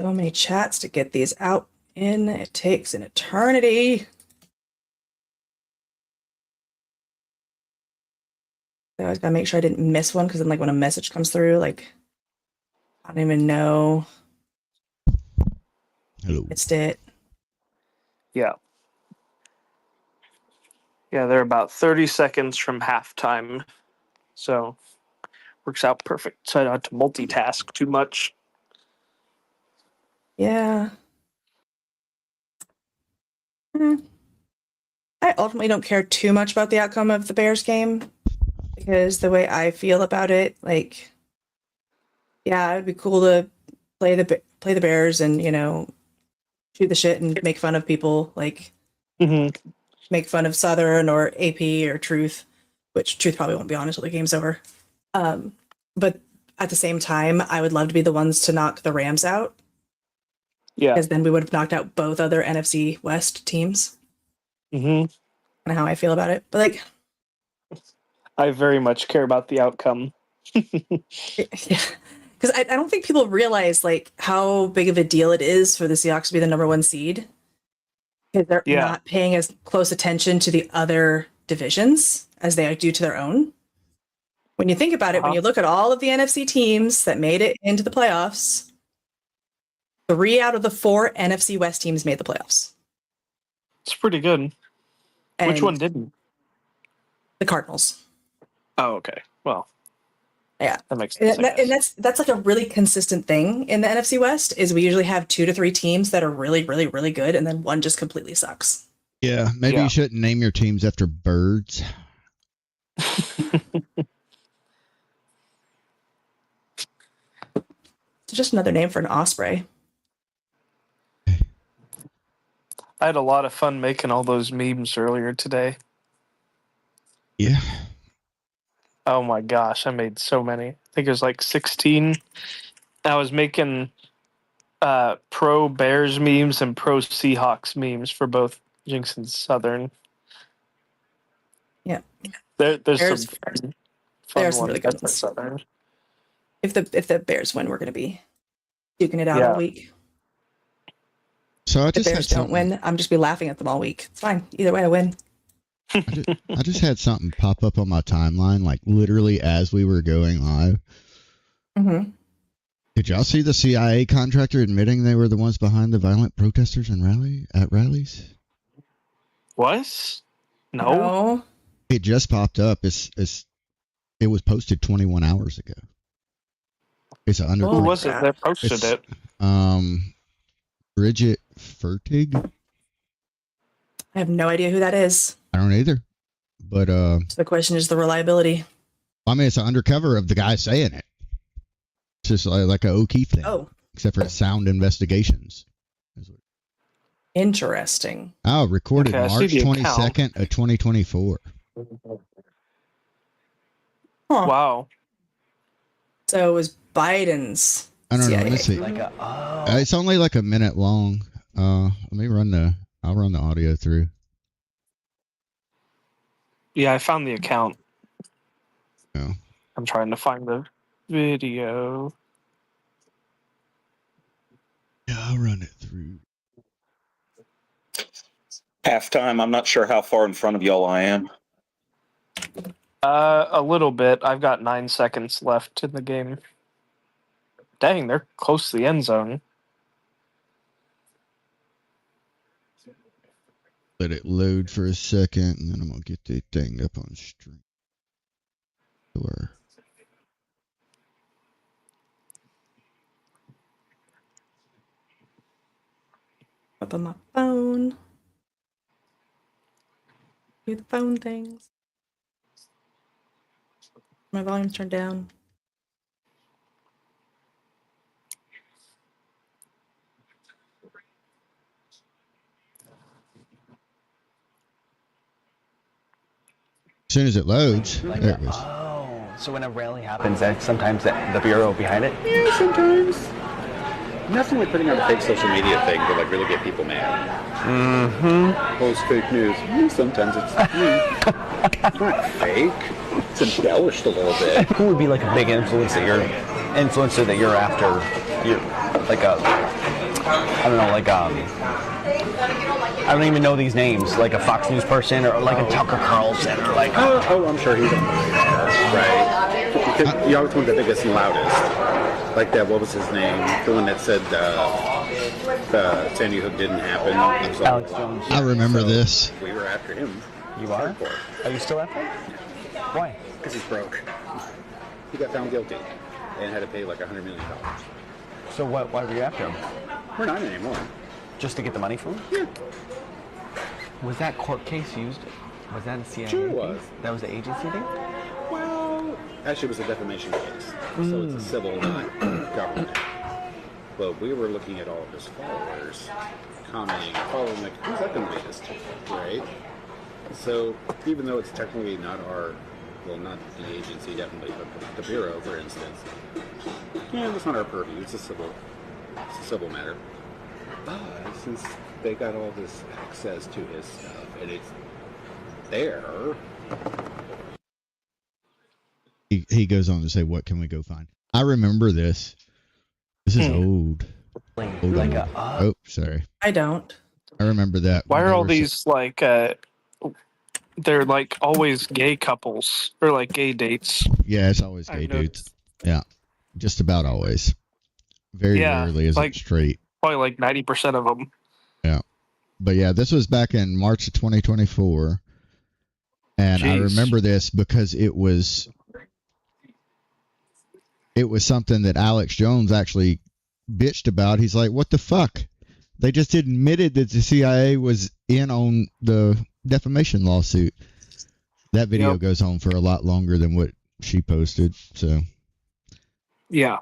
So many chats to get these out in. It takes an eternity. I always gotta make sure I didn't miss one, because then like when a message comes through, like I don't even know. Hello. Missed it. Yeah. Yeah, they're about 30 seconds from halftime. So works out perfect. So I don't have to multitask too much. Yeah. I ultimately don't care too much about the outcome of the Bears game, because the way I feel about it, like, yeah, it'd be cool to play the Bears and, you know, shoot the shit and make fun of people, like make fun of Southern or AP or Truth, which Truth probably won't be on until the game's over. But at the same time, I would love to be the ones to knock the Rams out. Yeah. Because then we would have knocked out both other NFC West teams. And how I feel about it. But like, I very much care about the outcome. yeah. Because I don't think people realize like how big of a deal it is for the Seahawks to be the number 1 seed. Because they're not paying as close attention to the other divisions as they do to their own. When you think about it, when you look at all of the NFC teams that made it into the playoffs, 3 out of the 4 NFC West teams made the playoffs. It's pretty good. And which one didn't? The Cardinals. Oh, okay. Well, yeah, that makes sense. And that's like a really consistent thing in the NFC West, is we usually have 2 to 3 teams that are really, really, really good, and then one just completely sucks. Yeah, maybe you shouldn't name your teams after birds. It's just another name for an osprey. I had a lot of fun making all those memes earlier today. Yeah. Oh my gosh, I made so many. I think it was like 16. I was making pro Bears memes and pro Seahawks memes for both Jinx and Southern. Yeah. There's some fun some really good ones. Southern. If the Bears win, we're going to be duking it out all week. So if the Bears don't win, I'm just be laughing at them all week. It's fine. Either way, I win. I just had something pop up on my timeline, like literally as we were going live. Did y'all see the CIA contractor admitting they were the ones behind the violent protesters and rallies? What? No. It just popped up. It was posted 21 hours ago. It's an under. Who was it that posted it? Bridget Fertig. I have no idea who that is. I don't either. But so the question is the reliability. I mean, it's an undercover of the guy saying it. It's just like a O'Keefe thing. Oh. Except for sound investigations. Interesting. Oh, recorded March 22nd of 2024. Wow. So it was Biden's I don't CIA. know. Let's see. It's only like a minute long. Let me I'll run the audio through. Yeah, I found the account. Oh. I'm trying to find the video. Yeah, I'll run it through. Halftime, I'm not sure how far in front of y'all I am. A little bit. I've got 9 seconds left in the game. Dang, they're close to the end zone. Let it load for a second, and then I'm going to get the thing up on stream. Up on my phone. Do the phone things. My volume's turned down. As soon as it loads, there it goes. Oh, so when a rally happens, sometimes the bureau behind it? Yeah, sometimes. Nothing like putting on a fake social media thing to like really get people mad. Post fake news. Sometimes it's not fake. It's embellished a little bit. Who would be like a big influencer that you're after? You're like a I don't know, like I don't even know these names, like a Fox News person or like a Tucker Carlson or like. Oh, I'm sure he's on the radar, right? Because you always want the biggest and loudest. Like that, what was his name? The one that said Sandy Hook didn't happen. Alex Jones. I remember this. We were after him. You are? Hardcore. Are you still after him? Why? Because he's broke. He got found guilty and had to pay like $100 million. So why were you after him? We're not anymore. Just to get the money from him? Yeah. Was that court case used? Was that a CIA? Sure it thing? was. That was the agency thing? Well, actually, it was a defamation case. So it's a civil, not government. But we were looking at all of his followers, commenting, following, like, who's that going to lead us to, right? So even though it's technically not our, well, not the agency, definitely, but the Bureau, for instance, yeah, that's not our purview. It's a civil matter. But since they got all this access to his stuff, and it's there. He goes on to say, "What can we go find?" I remember this. This is old. Like a. Oh, sorry. I don't. I remember that. Why when are they all were these like they're like always gay couples or like gay dates? Yeah, it's always I've gay noticed. dudes. Yeah, just about always. Very Yeah, rarely is like- it straight. Probably like 90% of them. But yeah, this was back in March of 2024. And I Jeez. remember this because it was something that Alex Jones actually bitched about. He's like, what the fuck? They just admitted that the CIA was in on the defamation lawsuit. That video Yep. goes on for a lot longer than what she posted. So, Yeah.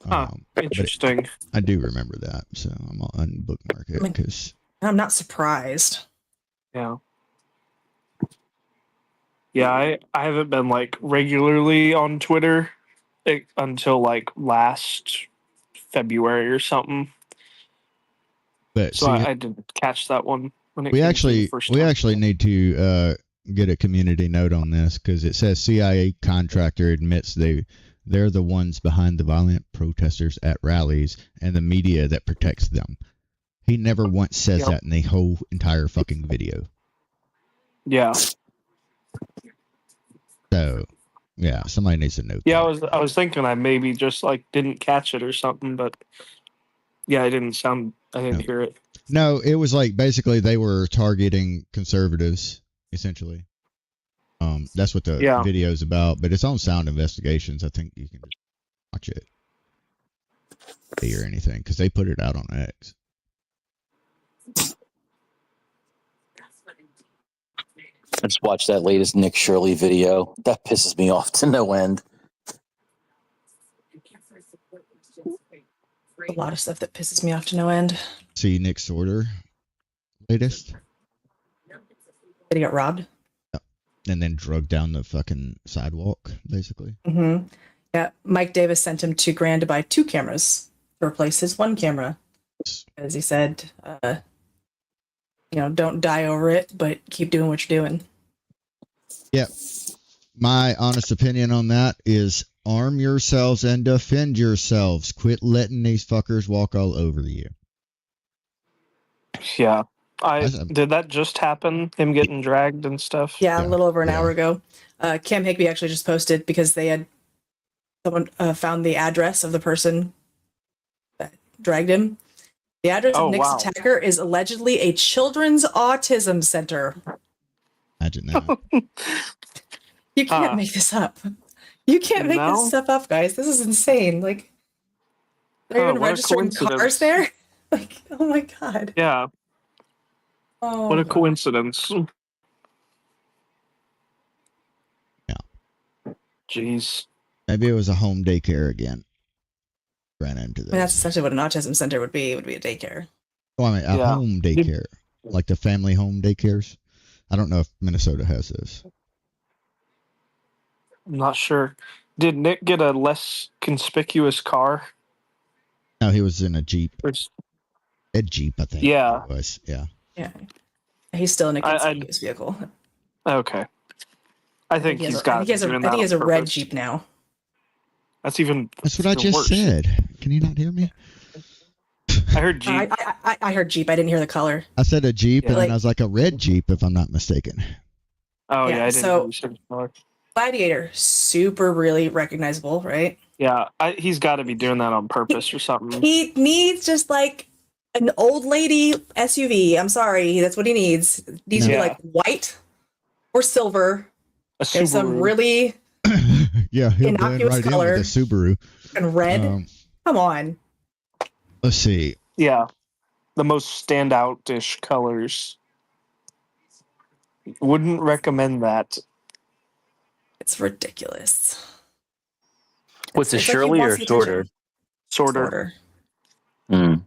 Huh. but Interesting. I do remember that. So I'm on bookmark it because I'm not surprised. Yeah. Yeah, I haven't been like regularly on Twitter until like last February or something. but So see, I didn't catch that one when it we came through actually the first time. need to get a community note on this because it says CIA contractor admits they're the ones behind the violent protesters at rallies and the media that protects them. He never once says Yep. that in the whole entire fucking video. Yeah. So yeah, somebody needs to note. Yeah, that. I was thinking I maybe just like didn't catch it or something, but yeah, I didn't hear it. No, it was like basically they were targeting conservatives essentially. That's what the Yeah. video's about, but it's on Sound Investigations. I think you can just watch it or anything because they put it out on X. I just watched that latest Nick Shirley video. That pisses me off to no end. A lot of stuff that pisses me off to no end. See Nick Sorter latest, Did he get robbed? and then drug down the fucking sidewalk, basically. Mm-hmm. Yeah, Mike Davis sent him $2,000 to buy 2 cameras to replace his 1 camera. As he said, don't die over it, but keep doing what you're doing. Yeah. My honest opinion on that is arm yourselves and defend yourselves. Quit letting these fuckers walk all over you. Yeah. Awesome. Did that just happen? Him getting dragged and stuff? Yeah, Yeah, a little over an yeah. hour ago. Cam Higby actually just posted because someone found the address of the person that dragged him. The address Oh, of Nick's wow. attacker is allegedly a children's autism center. Imagine that. You can't make this up. You can't make No? this stuff up, guys. This is insane. Like, they're even what a registering cars coincidence. there. Like, oh my god. Yeah. Oh, What a coincidence. Yeah. Jeez. Maybe it was a home daycare again. Ran into I mean, that's this. essentially what an autism center would be. It would be a daycare. Oh, I mean, a Yeah. home daycare, like the family home daycares. I don't know if Minnesota has this. I'm not sure. Did Nick get a less conspicuous car? No, he was in a Jeep. Or s- A Jeep, I think. Yeah. It was. Yeah. Yeah. He's still in a I- conspicuous vehicle. Okay. I think he's got. I think he has doing I that think he has on a red purpose. Jeep now. That's even. That's what I even just worse. said. Can you not hear me? I heard Jeep. I heard Jeep. I didn't hear the color. I said a Jeep, Yeah. and then Like- I was like a red Jeep, if I'm not mistaken. Oh Yeah, yeah, I didn't so- hear you say the color. Gladiator, super really recognizable, right? Yeah, he's got to be doing that on purpose or something. He needs just like an old lady SUV. I'm sorry, that's what he needs. Needs to be Yeah. like white or silver. A And some Subaru. really Yeah, he'll blend Innocuous right color. in with the Subaru. and red. Come on. Let's see. Yeah, the most standout-ish colors. Wouldn't recommend that. It's ridiculous. What's it, It's like he Shirley wants or the Sorter? attention. Sorter. Mm.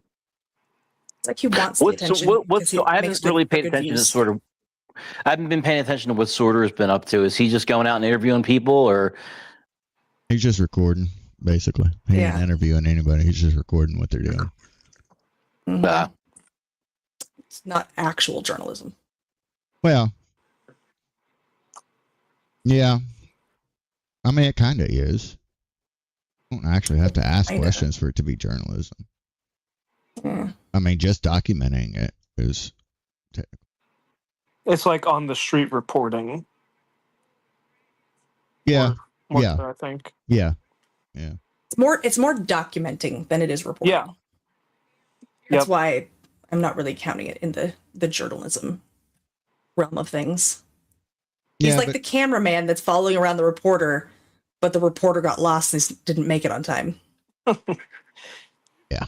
It's like he wants the attention. I haven't really paid attention to Sorter. I haven't been paying attention to what Sorter has been up to. Is he just going out and interviewing people, or He's just recording, basically. He ain't Yeah. interviewing anybody. He's just recording what they're doing. Mhm. It's not actual journalism. Well, yeah. I mean, it kind of is. You don't actually have to ask Kinda. questions for it to be journalism. Yeah. I mean, just documenting it is technical. It's like on the street reporting. Yeah, More Yeah. so, I think. yeah. It's more documenting than it is reporting. Yeah. That's Yep. why I'm not really counting it in the journalism realm of things. He's Yeah, like but- the cameraman that's following around the reporter, but the reporter got lost and didn't make it on time. Yeah.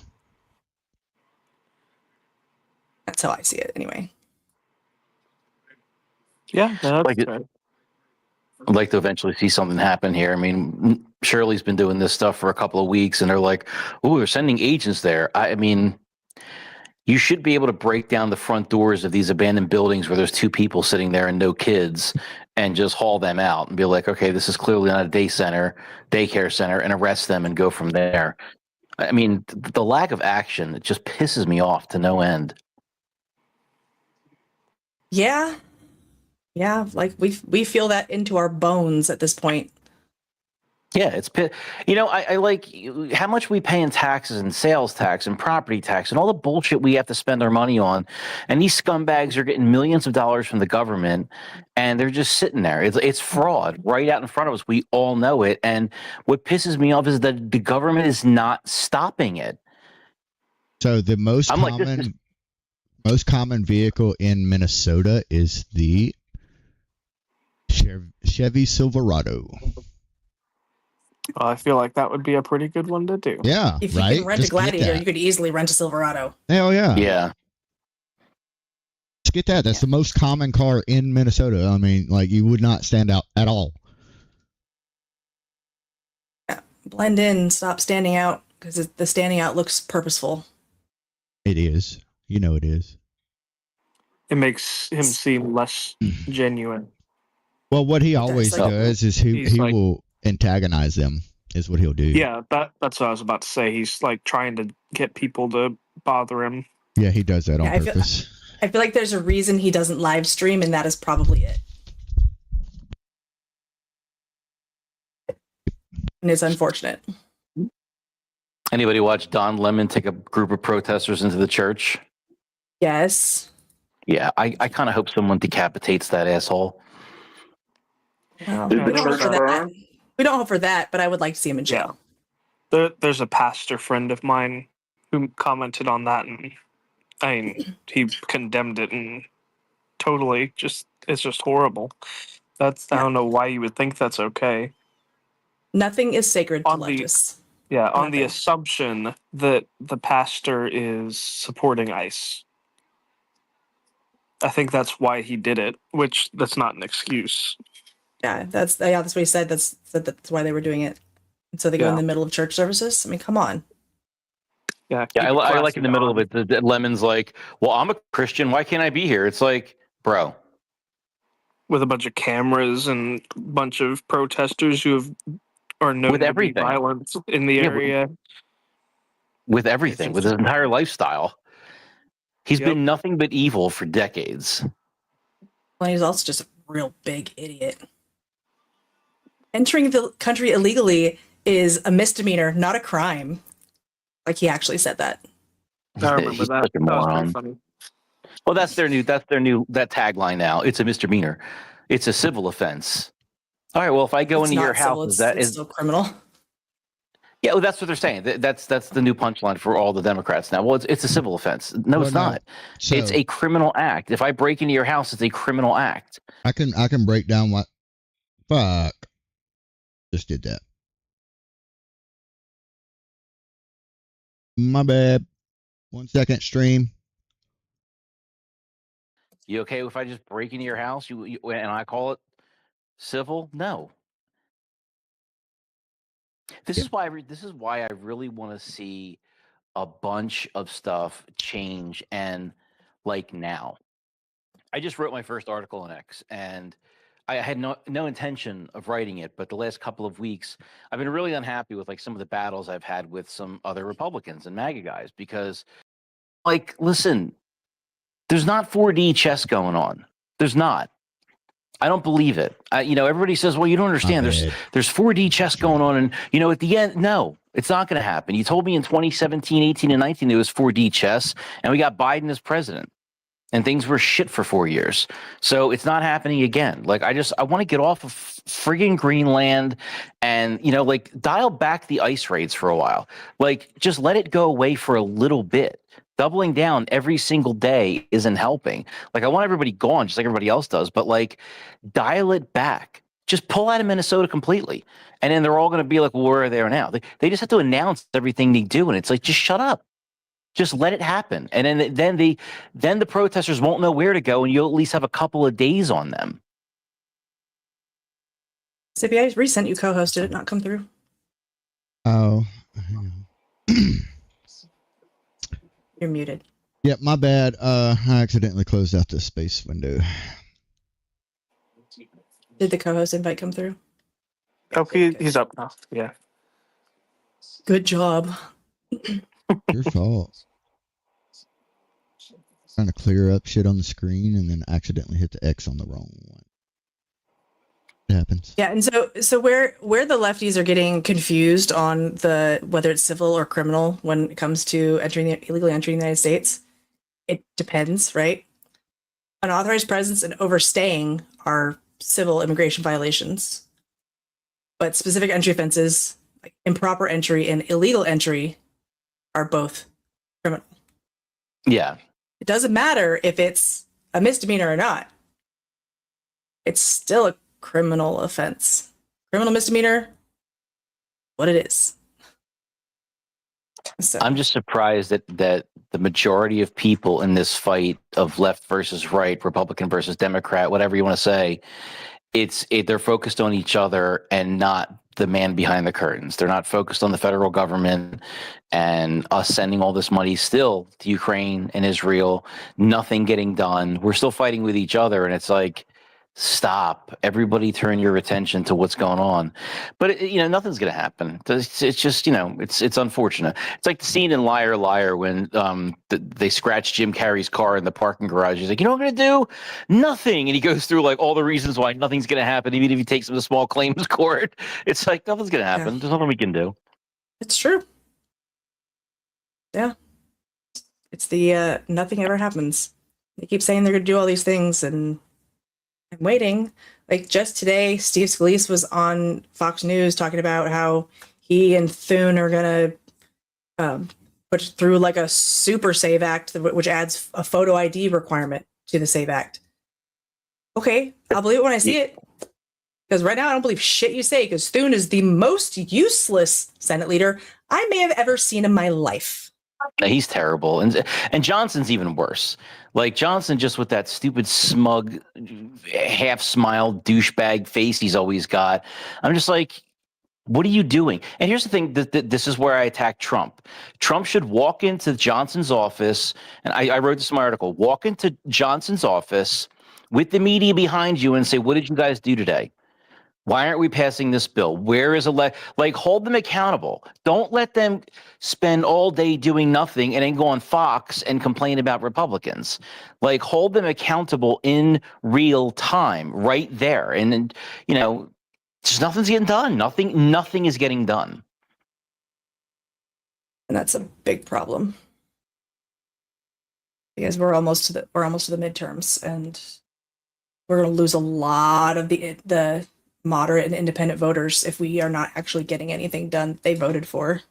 That's how I see it anyway. Yeah, no, that's Like it- fair. I'd like to eventually see something happen here. I mean, Shirley's been doing this stuff for a couple of weeks, and they're like, "Oh, they're sending agents there." I mean, you should be able to break down the front doors of these abandoned buildings where there's two people sitting there and no kids, and just haul them out and be like, "Okay, this is clearly not a daycare center," and arrest them and go from there. I mean, the lack of action, it just pisses me off to no end. Yeah. Yeah, like we feel that into our bones at this point. Yeah, I like how much we pay in taxes and sales tax and property tax and all the bullshit we have to spend our money on. And these scumbags are getting millions of dollars from the government and they're just sitting there. It's fraud right out in front of us. We all know it. And what pisses me off is that the government is not stopping it. So the most I'm like, this is- most common vehicle in Minnesota is the Chevy Silverado. Well, I feel like that would be a pretty good one to do. Yeah, If you right. can rent Just a Gladiator, get you could easily rent a Silverado. that. Hell yeah. Yeah. Just get that. That's the most common car in Minnesota. I mean, like you would not stand out at all. Yeah. Blend in, stop standing out, because the standing out looks purposeful. It is. You know it is. It makes him seem less genuine. Well, what he always like- does is he He's like- will antagonize them. Is what he'll do. Yeah, that's what I was about to say. He's like trying to get people to bother him. Yeah, he does that on Yeah, I feel- purpose. I feel like there's a reason he doesn't live stream, and that is probably it. And it's unfortunate. Anybody watch Don Lemon take a group of protesters into the church? Yes. Yeah, I kind of hope someone decapitates that asshole. Well, Did we the don't hope church for that. burn? We don't hope for that, but I would like to see him in jail. There's a pastor friend of mine who commented on that, and I mean, he condemned it and totally it's just horrible. I don't know why you would think that's okay. Nothing is sacred to On the- leftists. Yeah, on the Nothing. assumption that the pastor is supporting ICE. I think that's why he did it, which that's not an excuse. Yeah, that's what he said. That's why they were doing it. And so they go in Yeah. the middle of church services. I mean, come on. Yeah, Yeah, I keep it like classy, in the middle Don. of it, the Lemon's like, well, I'm a Christian. Why can't I be here? It's like, bro. With a bunch of cameras and a bunch of protesters who are known With to be everything. violent in the Yeah, area. With everything, with his entire lifestyle. He's Yep. been nothing but evil for decades. Well, he's also just a real big idiot. Entering the country illegally is a misdemeanor, not a crime. Like he actually said that. I remember He's that. such a That was pretty moron. funny. Well, that's their new that tagline now. It's a misdemeanor. It's a civil offense. All right. Well, if I go It's into your not house, civil. is It's still criminal. yeah? Well, that's what they're saying. That's the new punchline for all the Democrats now. Well, it's a civil offense. No, Well, it's no. not. So It's a criminal act. If I break into your house, it's a criminal act. I can break down what. Fuck. Just did that. My bad. 1 second stream. You okay if I just break into your house? You and I call it civil? No. This is why I really want to see a bunch of stuff change, and like now. I just wrote my first article on X, and I had no intention of writing it, but the last couple of weeks I've been really unhappy with like some of the battles I've had with some other Republicans and MAGA guys because like listen, there's not 4D chess going on. There's not. I don't believe it. Everybody says, "Well, you don't understand. There's 4D chess going on," and at the end, no, it's not going to happen. You told me in 2017, 18, and 19 it was 4D chess, and we got Biden as president, and things were shit for 4 years. So it's not happening again. Like I want to get off of friggin' Greenland, and like dial back the ice raids for a while. Like just let it go away for a little bit. Doubling down every single day isn't helping. Like I want everybody gone just like everybody else does, but like dial it back. Just pull out of Minnesota completely. And then they're all going to be like, well, where are they now? They just have to announce everything they do. And it's like, just shut up. Just let it happen. And then the protesters won't know where to go. And you'll at least have a couple of days on them. Sippy, I resent you co-host. Did it not come through? Oh. You're muted. Yep, my bad. I accidentally closed out the space window. Did the co-host invite come through? Oh, he's up now. Yeah. Good job. Your fault. Trying to clear up shit on the screen and then accidentally hit the X on the wrong one. It happens. Yeah, and so where the lefties are getting confused on the whether it's civil or criminal when it comes to illegally entering the United States, it depends, right? Unauthorized presence and overstaying are civil immigration violations, but specific entry offenses like improper entry and illegal entry are both criminal. Yeah. It doesn't matter if it's a misdemeanor or not. It's still a criminal offense. Criminal misdemeanor, what it is. So I'm just surprised that the majority of people in this fight of left versus right, Republican versus Democrat, whatever you want to say, they're focused on each other and not the man behind the curtains. They're not focused on the federal government and us sending all this money still to Ukraine and Israel, nothing getting done. We're still fighting with each other, and it's like, stop. Everybody turn your attention to what's going on. But nothing's going to happen. It's just it's unfortunate. It's like the scene in Liar Liar when they scratch Jim Carrey's car in the parking garage. He's like, what I'm going to do? Nothing. And he goes through like all the reasons why nothing's going to happen, even if he takes him to small claims court. It's like nothing's going to happen. Yeah. There's nothing we can do. it's true. Yeah. It's the nothing ever happens. They keep saying they're going to do all these things, and I'm waiting. Like just today, Steve Scalise was on Fox News talking about how he and Thune are going to put through like a super SAVE Act, which adds a photo ID requirement to the SAVE Act. Okay, I'll believe it when I see it. Because right now I don't believe shit you say, because Thune is the most useless Senate leader I may have ever seen in my life. He's terrible. And Johnson's even worse. Like Johnson, just with that stupid smug, half smile douchebag face he's always got. I'm just like, what are you doing? And here's the thing, this is where I attack Trump. Trump should walk into Johnson's office, and I wrote this in my article, walk into Johnson's office with the media behind you and say, what did you guys do today? Why aren't we passing this bill? Where is like hold them accountable. Don't let them spend all day doing nothing and then go on Fox and complain about Republicans. Like hold them accountable in real time right there. And then, just nothing's getting done. Nothing is getting done. And that's a big problem. because we're almost to the midterms, and we're going to lose a lot of the moderate and independent voters if we are not actually getting anything done they voted for.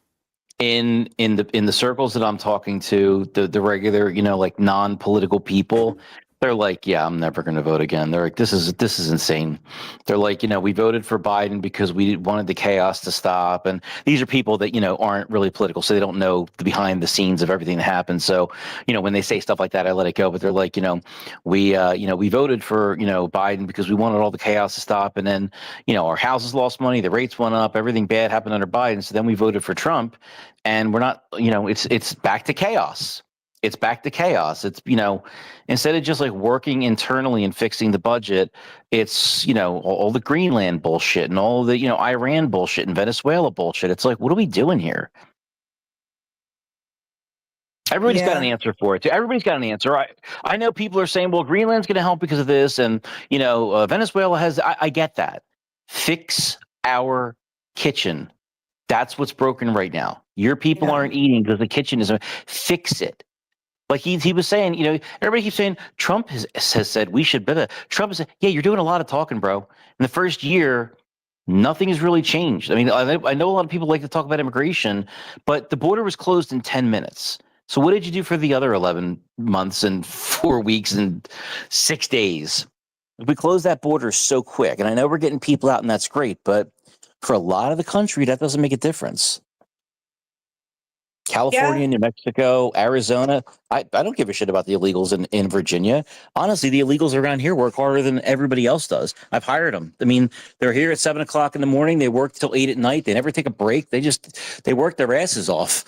In the circles that I'm talking to, the regular, like non-political people, they're like, yeah, I'm never going to vote again. They're like, this is insane. They're like, we voted for Biden because we wanted the chaos to stop. And these are people that, aren't really political, so they don't know the behind the scenes of everything that happened. So, when they say stuff like that, I let it go. But they're like, we voted for, Biden because we wanted all the chaos to stop. And then, our houses lost money, the rates went up, everything bad happened under Biden. So then we voted for Trump. And we're not, it's back to chaos. It's back to chaos. It's, instead of just like working internally and fixing the budget, it's, all the Greenland bullshit and all the, Iran bullshit and Venezuela bullshit. It's like, what are we doing here? Everybody's got an answer for it, too. Everybody's got an answer. I know people are saying, well, Greenland's going to help because of this. And, Venezuela has, I get that. Fix our kitchen. That's what's broken right now. Your people aren't eating because the kitchen isn't. Fix it. Like he was saying, everybody keeps saying Trump has said we should better. Trump has said, yeah, you're doing a lot of talking, bro. In the first year, nothing has really changed. I mean, I know a lot of people like to talk about immigration, but the border was closed in 10 minutes. So what did you do for the other 11 months and 4 weeks and 6 days? We closed that border so quick. And I know we're getting people out and that's great, but for a lot of the country, that doesn't make a difference. California, New Mexico, Arizona. I don't give a shit about the illegals in Virginia. Honestly, the illegals around here work harder than everybody else does. I've hired them. I mean, they're here at 7 o'clock in the morning. They work till 8 at night. They never take a break. They work their asses off.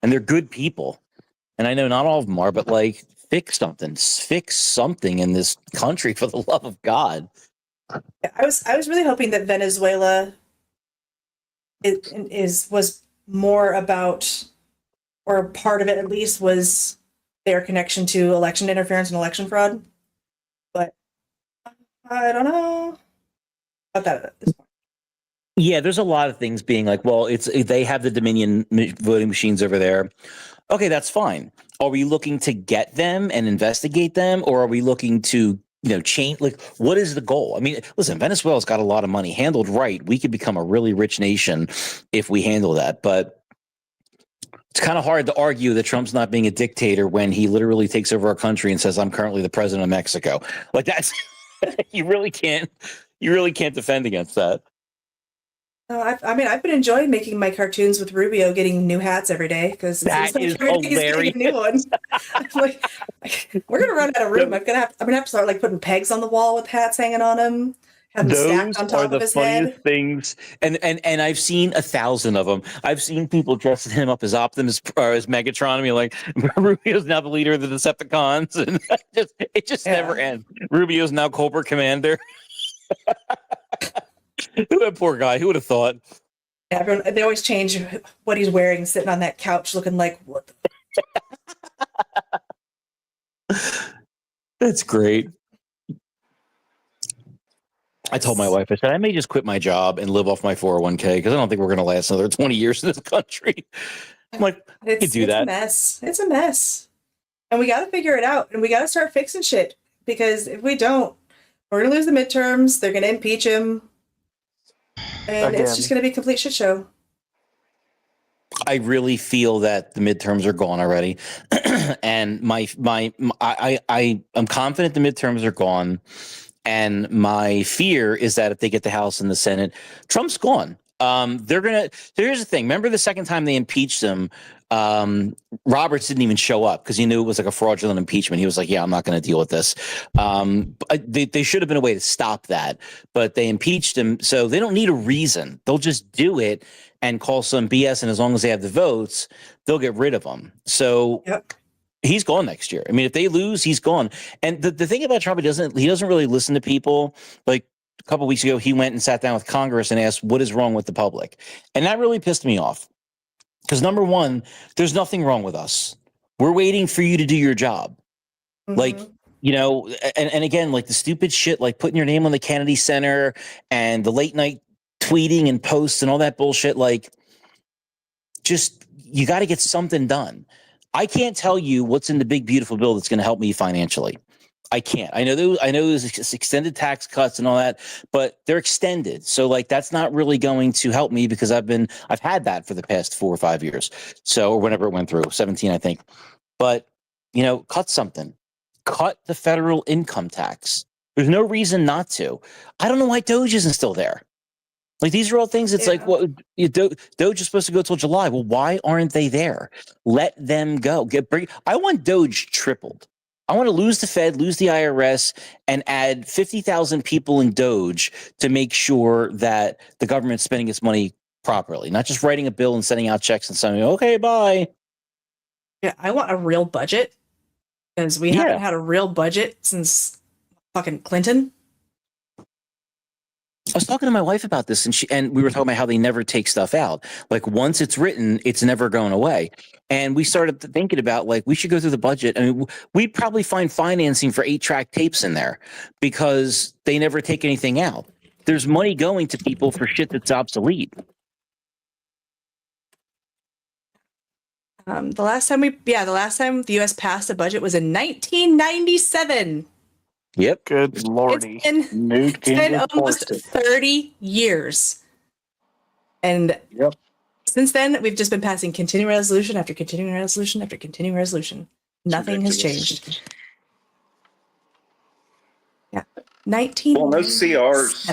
And they're good people. And I know not all of them are, but like, fix something in this country for the love of God. I was really hoping that Venezuela was more about, or part of it at least, was their connection to election interference and election fraud. But I don't know about that at this point. Yeah, there's a lot of things being like, well, they have the Dominion voting machines over there. Okay, that's fine. Are we looking to get them and investigate them, or are we looking to change? Like, what is the goal? I mean, listen, Venezuela's got a lot of money. Handled right, we could become a really rich nation if we handle that. But it's kind of hard to argue that Trump's not being a dictator when he literally takes over our country and says, I'm currently the president of Mexico. Like, that's you really can't defend against that. No, I've been enjoying making my cartoons with Rubio getting new hats every day because that is hilarious. A new one. I'm like, we're gonna run out of room. I'm gonna have to start like putting pegs on the wall with hats hanging on them. Have them stacked on top of his head. Things, and I've seen 1,000 of them. I've seen people dressing him up as Optimus or as Megatron. I mean, like Rubio's now the leader of the Decepticons, and it just never ends. Rubio's now Cobra Commander. That poor guy. Who would have thought? Yeah, they always change what he's wearing, sitting on that couch, looking like what? That's great. I told my wife, I said, I may just quit my job and live off my 401k because I don't think we're going to last another 20 years in this country. I'm like, I can do that. It's a mess. And we got to figure it out. And we got to start fixing shit. Because if we don't, we're going to lose the midterms. They're going to impeach him. And it's just going to be a complete shit show. I really feel that the midterms are gone already. And I'm confident the midterms are gone. And my fear is that if they get the House and the Senate, Trump's gone. Here's the thing. Remember the second time they impeached him, Roberts didn't even show up because he knew it was like a fraudulent impeachment. He was like, yeah, I'm not going to deal with this. They should have been a way to stop that, but they impeached him. So they don't need a reason. They'll just do it and call some BS. And as long as they have the votes, they'll get rid of him. So he's gone next year. I mean, if they lose, he's gone. And the thing about Trump, he doesn't really listen to people. Like a couple of weeks ago, he went and sat down with Congress and asked, what is wrong with the public? And that really pissed me off. Because number one, there's nothing wrong with us. We're waiting for you to do your job. Mm-hmm. Like, and again, like the stupid shit, like putting your name on the Kennedy Center and the late night tweeting and posts and all that bullshit. Like, just, you got to get something done. I can't tell you what's in the big beautiful bill that's going to help me financially. I can't. I know there's extended tax cuts and all that, but they're extended. So like that's not really going to help me because I've had that for the past 4 or 5 years. So or whenever it went through, 17 I think. But cut something. Cut the federal income tax. There's no reason not to. I don't know why Doge isn't still there. Like these are all things. It's like what Doge is supposed to go till July. Well, why aren't they there? Let them go. I want Doge tripled. I want to lose the Fed, lose the IRS, and add 50,000 people in Doge to make sure that the government's spending its money properly, not just writing a bill and sending out checks and saying, "Okay, bye." Yeah, I want a real budget because we haven't had a real budget since fucking Clinton. I was talking to my wife about this, and we were talking about how they never take stuff out. Like once it's written, it's never going away. And we started thinking about like we should go through the budget. I mean, we'd probably find financing for 8-track tapes in there because they never take anything out. There's money going to people for shit that's obsolete. The last time the U.S. passed a budget was in 1997. Yep. Good lordy. It's been almost 30 years. And since then, we've just been passing continuing resolution after continuing resolution after continuing resolution. Nothing has changed. Yeah. 19. Well, those CRs,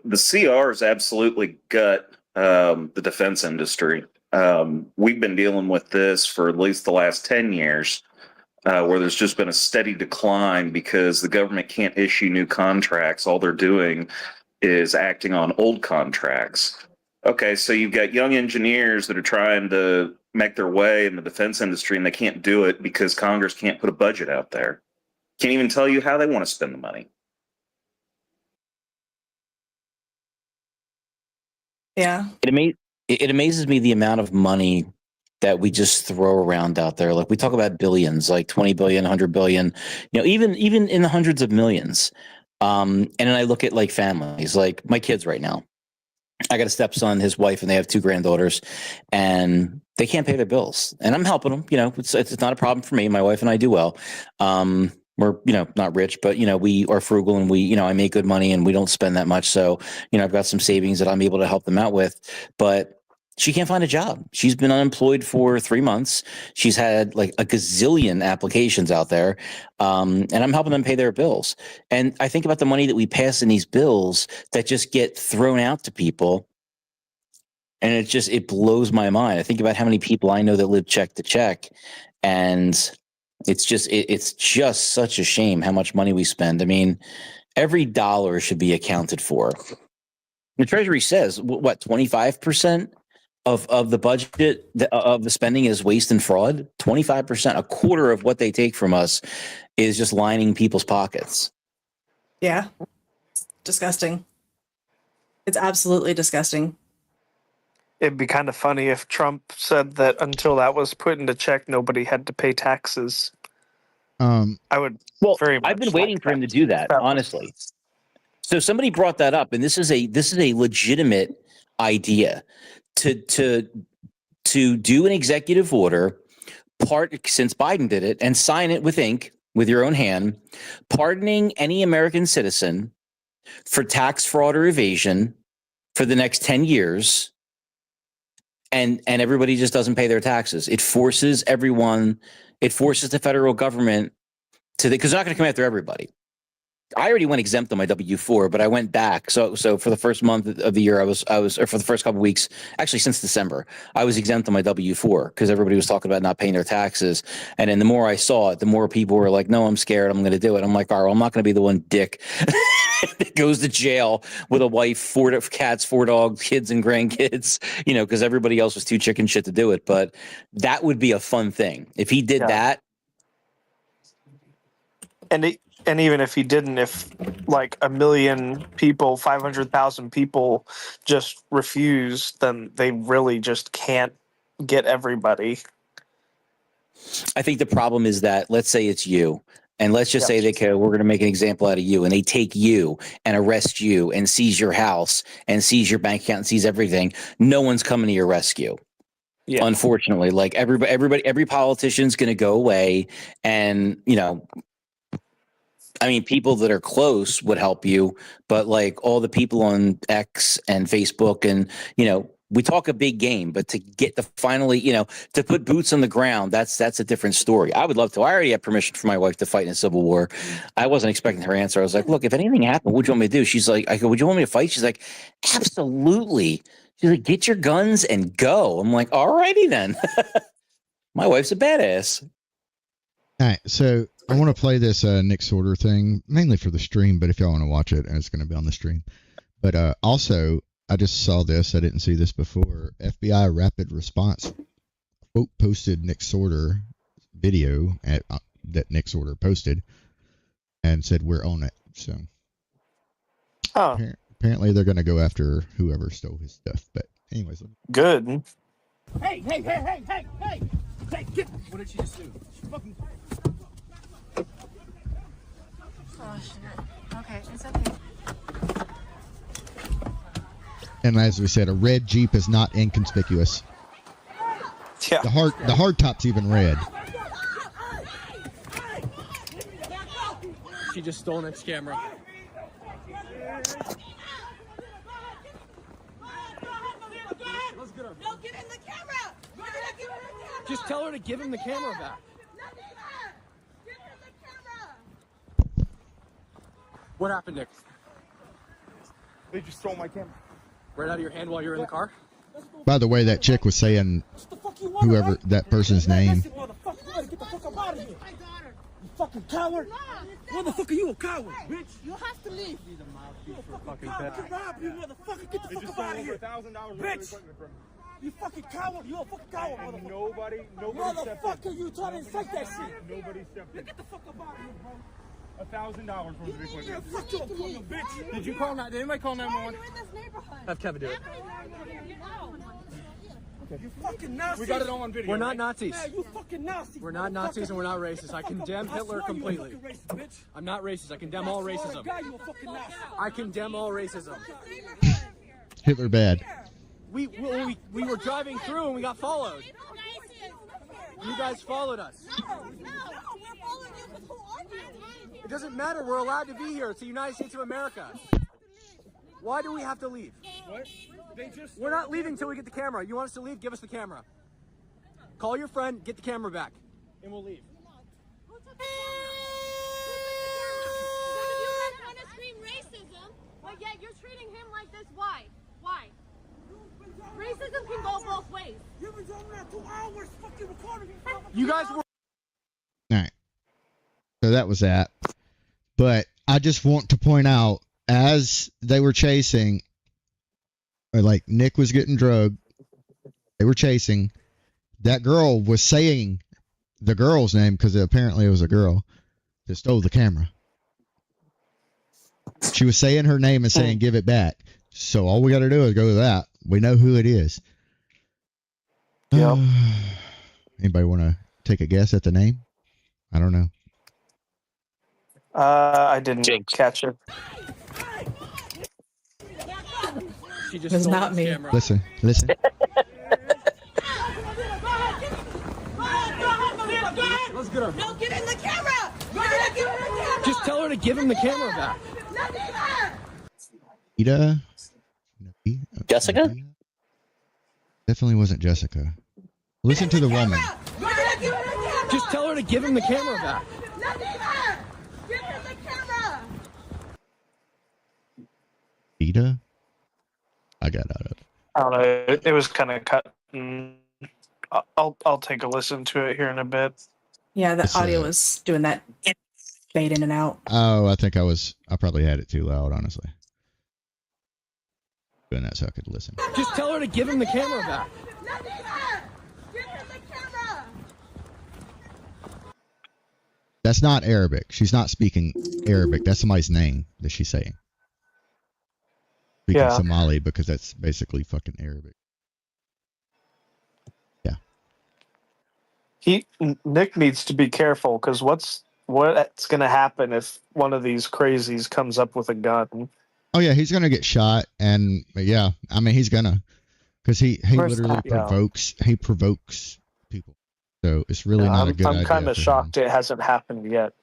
the CRs absolutely gut the defense industry. We've been dealing with this for at least the last 10 years. Where there's just been a steady decline because the government can't issue new contracts. All they're doing is acting on old contracts. Okay, so you've got young engineers that are trying to make their way in the defense industry, and they can't do it because Congress can't put a budget out there. Can't even tell you how they want to spend the money. Yeah. It amazes me the amount of money that we just throw around out there. Like we talk about billions, like 20 billion, 100 billion, even in the hundreds of millions. And then I look at like families, like my kids right now. I got a stepson, his wife, and they have 2 granddaughters, and they can't pay their bills. And I'm helping them. It's not a problem for me. My wife and I do well. We're, not rich, but, we are frugal and I make good money and we don't spend that much. So, I've got some savings that I'm able to help them out with, but she can't find a job. She's been unemployed for 3 months. She's had like a gazillion applications out there. And I'm helping them pay their bills. And I think about the money that we pass in these bills that just get thrown out to people. And it blows my mind. I think about how many people I know that live check to check. And it's just such a shame how much money we spend. I mean, every dollar should be accounted for. The Treasury says, 25%? Of the budget of the spending is waste and fraud. 25%, a quarter of what they take from us is just lining people's pockets. Yeah. Disgusting. It's absolutely disgusting. It'd be kind of funny if Trump said that until that was put into check, nobody had to pay taxes. I would. Well, very much I've been waiting for him to do that, honestly. So somebody brought that up, and this is a legitimate idea. To do an executive order, since Biden did it, and sign it with ink with your own hand, pardoning any American citizen for tax fraud or evasion for the next 10 years, and everybody just doesn't pay their taxes. It forces everyone. It forces the federal government because they're not going to come after everybody. I already went exempt on my W-4, but I went back. So for the first month of the year, I was, or for the first couple of weeks, actually since December, I was exempt on my W-4 because everybody was talking about not paying their taxes. And then the more I saw it, the more people were like, "No, I'm scared. I'm going to do it." I'm like, "All right, well, I'm not going to be the one dick that goes to jail with a wife, 4 cats, 4 dogs, kids, and grandkids, because everybody else was too chicken shit to do it." But that would be a fun thing if he did that. And even if he didn't, if like 1 million people, 500,000 people just refuse, then they really just can't get everybody. I think the problem is that, let's say it's you, and let's just say we're going to make an example out of you, and they take you and arrest you and seize your house and seize your bank account and seize everything. No one's coming to your rescue. Yeah. Unfortunately, like every politician's going to go away, and I mean, people that are close would help you, but like all the people on X and Facebook, and we talk a big game, but to get the finally, to put boots on the ground, that's a different story. I would love to. I already have permission for my wife to fight in a civil war. I wasn't expecting her answer. I was like, look, if anything happened, what do you want me to do? She's like, I go, would you want me to fight? She's like, absolutely. She's like, get your guns and go. I'm like, all righty then. My wife's a badass. All right, so I want to play this Nick Sorter thing, mainly for the stream, but if y'all want to watch it, and it's going to be on the stream. But also, I just saw this. I didn't see this before. FBI Rapid Response quote posted Nick Sorter video that Nick Sorter posted and said, we're on it. So apparently they're going to go after whoever stole his stuff. But anyways. Good. Hey, get. What did she just do? She fucking. Oh, shit. Okay, it's okay. And as we said, a red Jeep is not inconspicuous. Yeah. The hard top's even red. She just stole Nick's camera. Let's get her. No, give him the camera! Just tell her to give him the camera back. Give him the camera! What happened, Nick? They just stole my camera. Right out of your hand while you were in the car? By the way, that chick was saying whoever that person's name. Get the fuck up out of here. You fucking coward. Why the fuck are you a coward, bitch? You have to leave. She's a mouthpiece for a fucking pet. Rob you, motherfucker. Get the fuck up out of here. Bitch. You fucking coward. You a fucking coward, motherfucker. Nobody Motherfucker, you trying to incite that shit. Nobody stepped in. Get the fuck up out of here, bro. $1,000 worth of equipment. Fuck you, bitch. Did you call? Did anybody call 911? You're in this neighborhood. Have Kevin do it. You fucking Nazis. We got it all on video. We're not Nazis. Yeah, you fucking Nazis. We're not Nazis and we're not racist. I condemn Hitler completely. I'm not racist. I condemn all racism. I condemn all racism. Hitler bad. We were driving through and we got followed. You guys followed us. It doesn't matter. We're allowed to be here. It's the United States of America. Why do we have to leave? What? We're not leaving until we get the camera. You want us to leave? Give us the camera. Call your friend, get the camera back, and we'll leave. You want to scream racism, but yet you're treating him like this. Why? Why? Racism can go both ways. You've been doing that 2 hours fucking recording. You guys were. All right. So that was that. But I just want to point out, as they were chasing, or like Nick was getting drugged, they were chasing. That girl was saying the girl's name because apparently it was a girl that stole the camera. She was saying her name and saying, give it back. So all we got to do is go to that. We know who it is. Yep. Anybody want to take a guess at the name? I don't know. I didn't catch it. She just It's stole not his me. camera. Listen. Let's get her. No, give him the camera! Give him the camera! Just tell her to give him the camera back. Ida? Jessica? Definitely wasn't Jessica. Listen to the woman. Just tell her to give him the camera back. Give him the camera! Ida? I got out of it. I don't know. It was kind of cut. I'll take a listen to it here in a bit. Yeah, the It's, audio was doing that fade in and out. Oh, I probably had it too loud, honestly. Doing that so I could listen. Just tell her to give him the camera back. Give him the camera! That's not Arabic. She's not speaking Arabic. That's somebody's name that she's saying. Speaking Yeah. Somali because that's basically fucking Arabic. Nick needs to be careful because what's going to happen if one of these crazies comes up with a gun? Oh yeah, he's gonna get shot, and yeah, I mean he's gonna. because he Where's literally Hangout? provokes people. So it's really Yeah, not a good idea. I'm kind of for shocked him. it hasn't happened yet.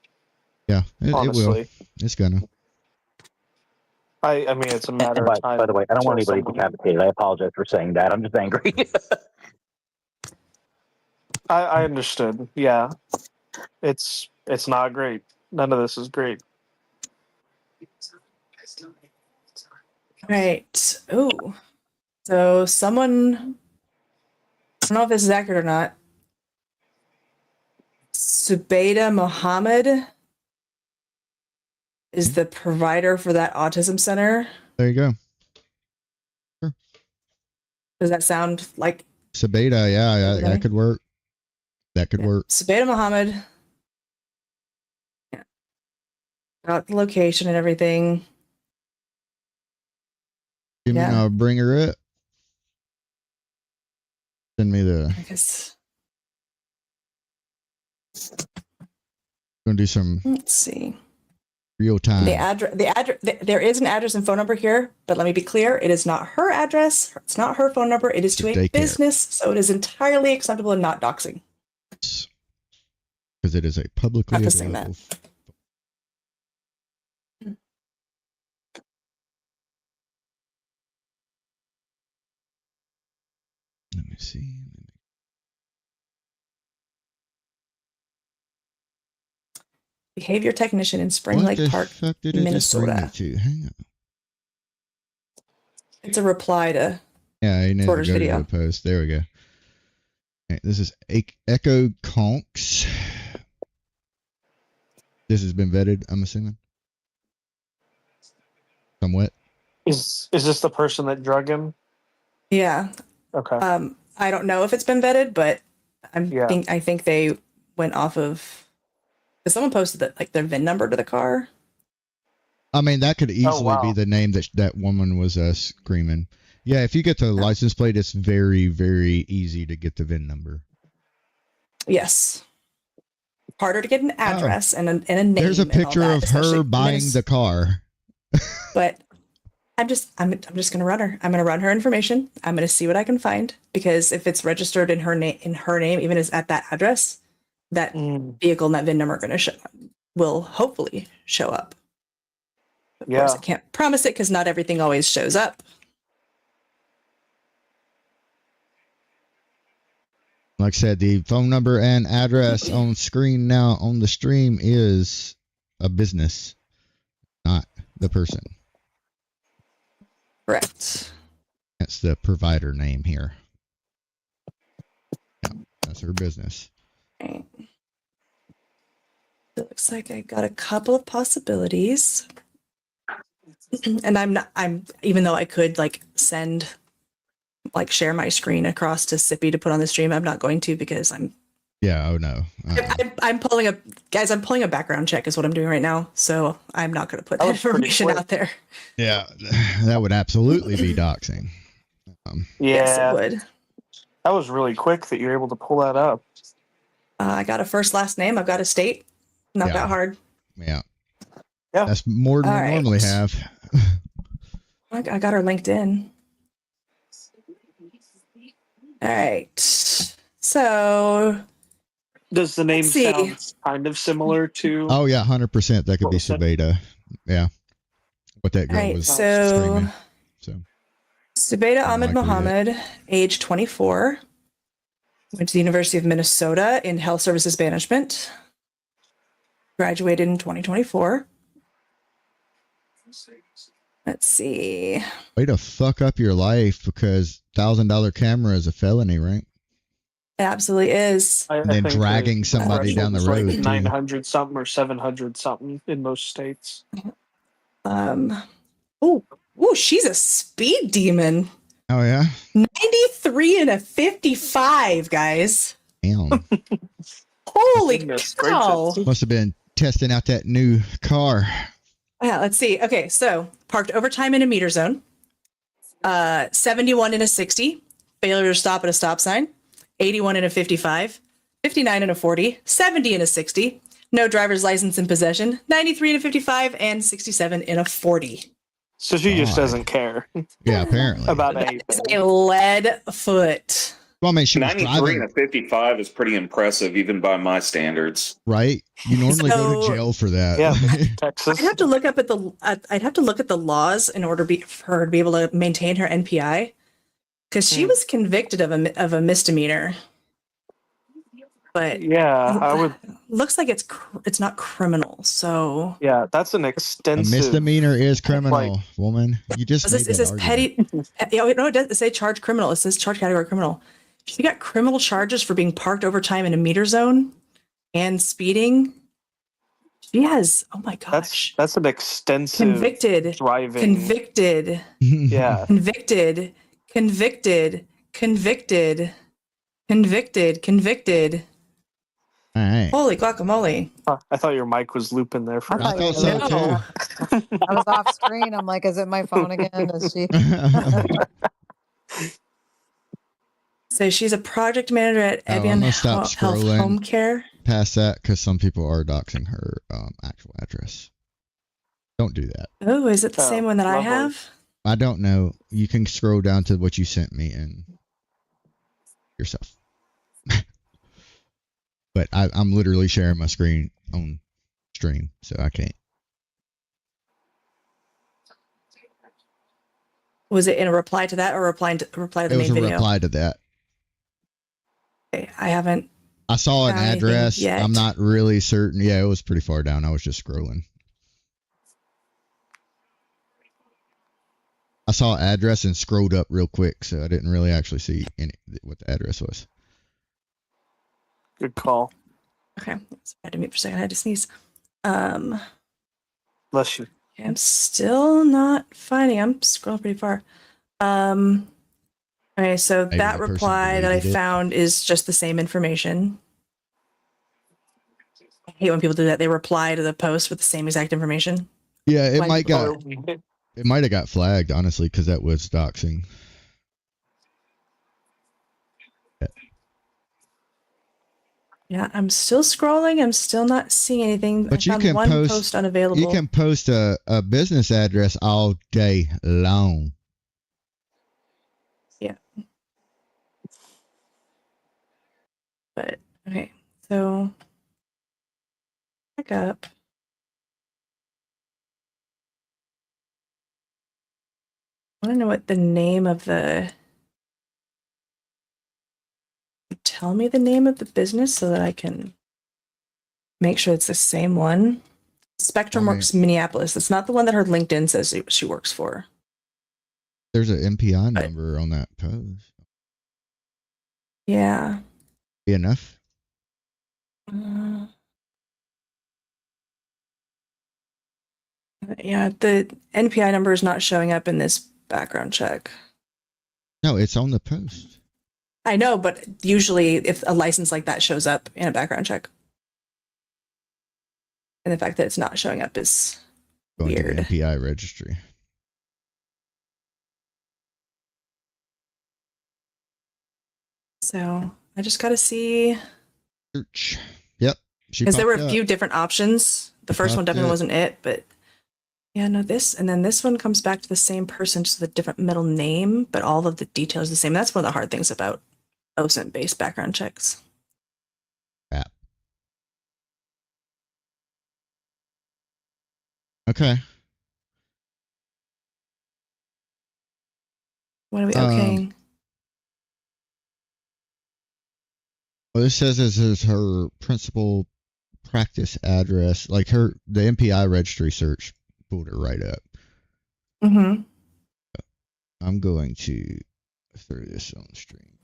Yeah, it will. Honestly, It's gonna. I mean, it's a matter And of time. by the way, I don't want until anybody someone- decapitated. I apologize for saying that. I'm just angry. I understood. Yeah, it's not great. None of this is great. Right. Ooh. So someone, I don't know if this is accurate or not. Subaida Mohammed is the provider for that autism center. There you go. Does that sound like Sabeda, yeah, that could work. That could work. Subaida Mohammed? Yeah. Got the location and everything. You mean I'll bring her it? Send me the. I guess. Gonna do some. Let's see. Real time. The address. There is an address and phone number here, but let me be clear: it is not her address. It's not her phone number. It is to a business, so it is entirely acceptable and not doxing. Because it is a publicly Prefacing available. Let me see. Behavior technician in Spring Lake Park, Minnesota. Hang on. It's a reply to Yeah, he needs to Porter's go video. to the post. There we go. Okay, this is Echo Conks. This has been vetted, I'm assuming. Somewhat. Is this the person that drug him? Yeah. Okay. I don't know if it's been vetted, but I think they went off of. Because someone posted that like their VIN number to the car. I mean, that could easily be wow. the name that woman was screaming. Yeah, if you get the license plate, it's very, very easy to get the VIN number. Yes. Harder to get an address and a name. There's a and all picture that, of her especially buying the car. But I'm just gonna run her. I'm gonna run her information. I'm gonna see what I can find, because if it's registered in her name, even as at that address, that vehicle and that VIN number are gonna will hopefully show up. Of course, I can't promise it because not everything always shows up. Like I said, the phone number and address on screen now on the stream is a business, not the person. Correct. That's the provider name here. Yeah, that's her business. Right. It looks like I got a couple of possibilities. And even though I could share my screen across to Sippy to put on the stream, I'm not going to, because Yeah, oh no. I'm pulling a background check is what I'm doing right now. So I'm not going to put that information out there. Yeah, that would absolutely be doxing. Yes, it would. That was really quick that you're able to pull that up. I got a first last name. I've got a state. Not that hard. Yeah. Yeah. That's more than we normally have. I got her LinkedIn. All right. So does the name sound kind of similar to? Oh yeah, 100%. That could be Sabeda. Yeah. What that girl was screaming. So Subaida Ahmed Mohammed, age 24, went to the University of Minnesota in Health Services Management. Graduated in 2024. Let's see. Way to fuck up your life, because $1,000 camera is a felony, right? It absolutely is. And then dragging somebody down the road. Like 900 something or 700 something in most states. Oh, she's a speed demon. Oh yeah. 93 and a 55, guys. Damn. Holy cow. Must have been testing out that new car. Yeah, let's see. Okay, so parked overtime in a meter zone. 71 in a 60. Failure to stop at a stop sign. 81 in a 55. 59 in a 40. 70 in a 60. No driver's license in possession. 93 in a 55 and 67 in a 40. So she just God. doesn't care Yeah, apparently. about It's anything. a lead foot. Well, I mean, she was 93 driving, and a 55 is pretty impressive, even by my standards. right? You normally go to So- jail for that. Yeah, Texas. I'd have to look up at I'd have to look at the laws in order for her to be able to maintain her NPI, because she was convicted of a misdemeanor. But Yeah, I would. looks like it's not criminal. So Yeah, that's an A extensive misdemeanor is criminal, woman. You just made it that says argument. petty. No, it doesn't say charge criminal. It says charge category criminal. She got criminal charges for being parked over time in a meter zone and speeding. She has, oh my gosh, That's an extensive convicted, driving. convicted, Yeah, convicted, convicted, convicted, convicted. All right. Holy guacamole! I thought your mic was looping there for. I thought so No. too. I was off screen. I'm like, is it my phone again? Is she? So she's a project manager at Oh, I'm Evian gonna stop Health scrolling. Home Care. Past that, because some people are doxing her actual address. Don't do that. Oh, is it the Oh, same one that I lovely. have? I don't know. You can scroll down to what you sent me and yourself. But I'm literally sharing my screen on stream, so I can't. Was it in a reply to that or reply to the It was main a video? reply to that. Okay, I haven't. I saw an Found anything address. yet. I'm not really certain. Yeah, it was pretty far down. I was just scrolling. I saw an address and scrolled up real quick, so I didn't really actually see what the address was. Good call. Okay, I had to mute for a second. I had to sneeze. Okay, Bless you. I'm still not finding. I'm scrolling pretty far. Okay, so Maybe that the person reply that I deleted it. found is just the same information. I hate when people do that. They reply to the post with the same exact information. Yeah, it Like- might have got flagged, honestly, because that was doxing. Yeah, I'm still scrolling. I'm still not seeing anything. But I you found can one post- post unavailable. You can post a business address all day long. But okay, so back up. I want to know what the name of the. Tell me the name of the business so that I can make sure it's the same one. Spectrum Okay. Works Minneapolis. It's not the one that her LinkedIn says she works for. There's an MPI number on that post. Yeah. Be enough? Yeah, the NPI number is not showing up in this background check. No, it's on the post. I know, but usually if a license like that shows up in a background check. And the fact that it's not showing up is Going to weird. the MPI registry. So I just got to see, Search. Yep. because there were popped a up. few different options. The first one Popped definitely up. wasn't it, but yeah, no, this, and then this one comes back to the same person, just with a different middle name, but all of the details are the same. That's one of the hard things about OSINT-based background checks. Crap. Okay. What are we Um, okaying? Well, this says this is her principal practice address. Like the MPI registry search pulled her right up. Mm-hmm. I'm going to throw this on stream.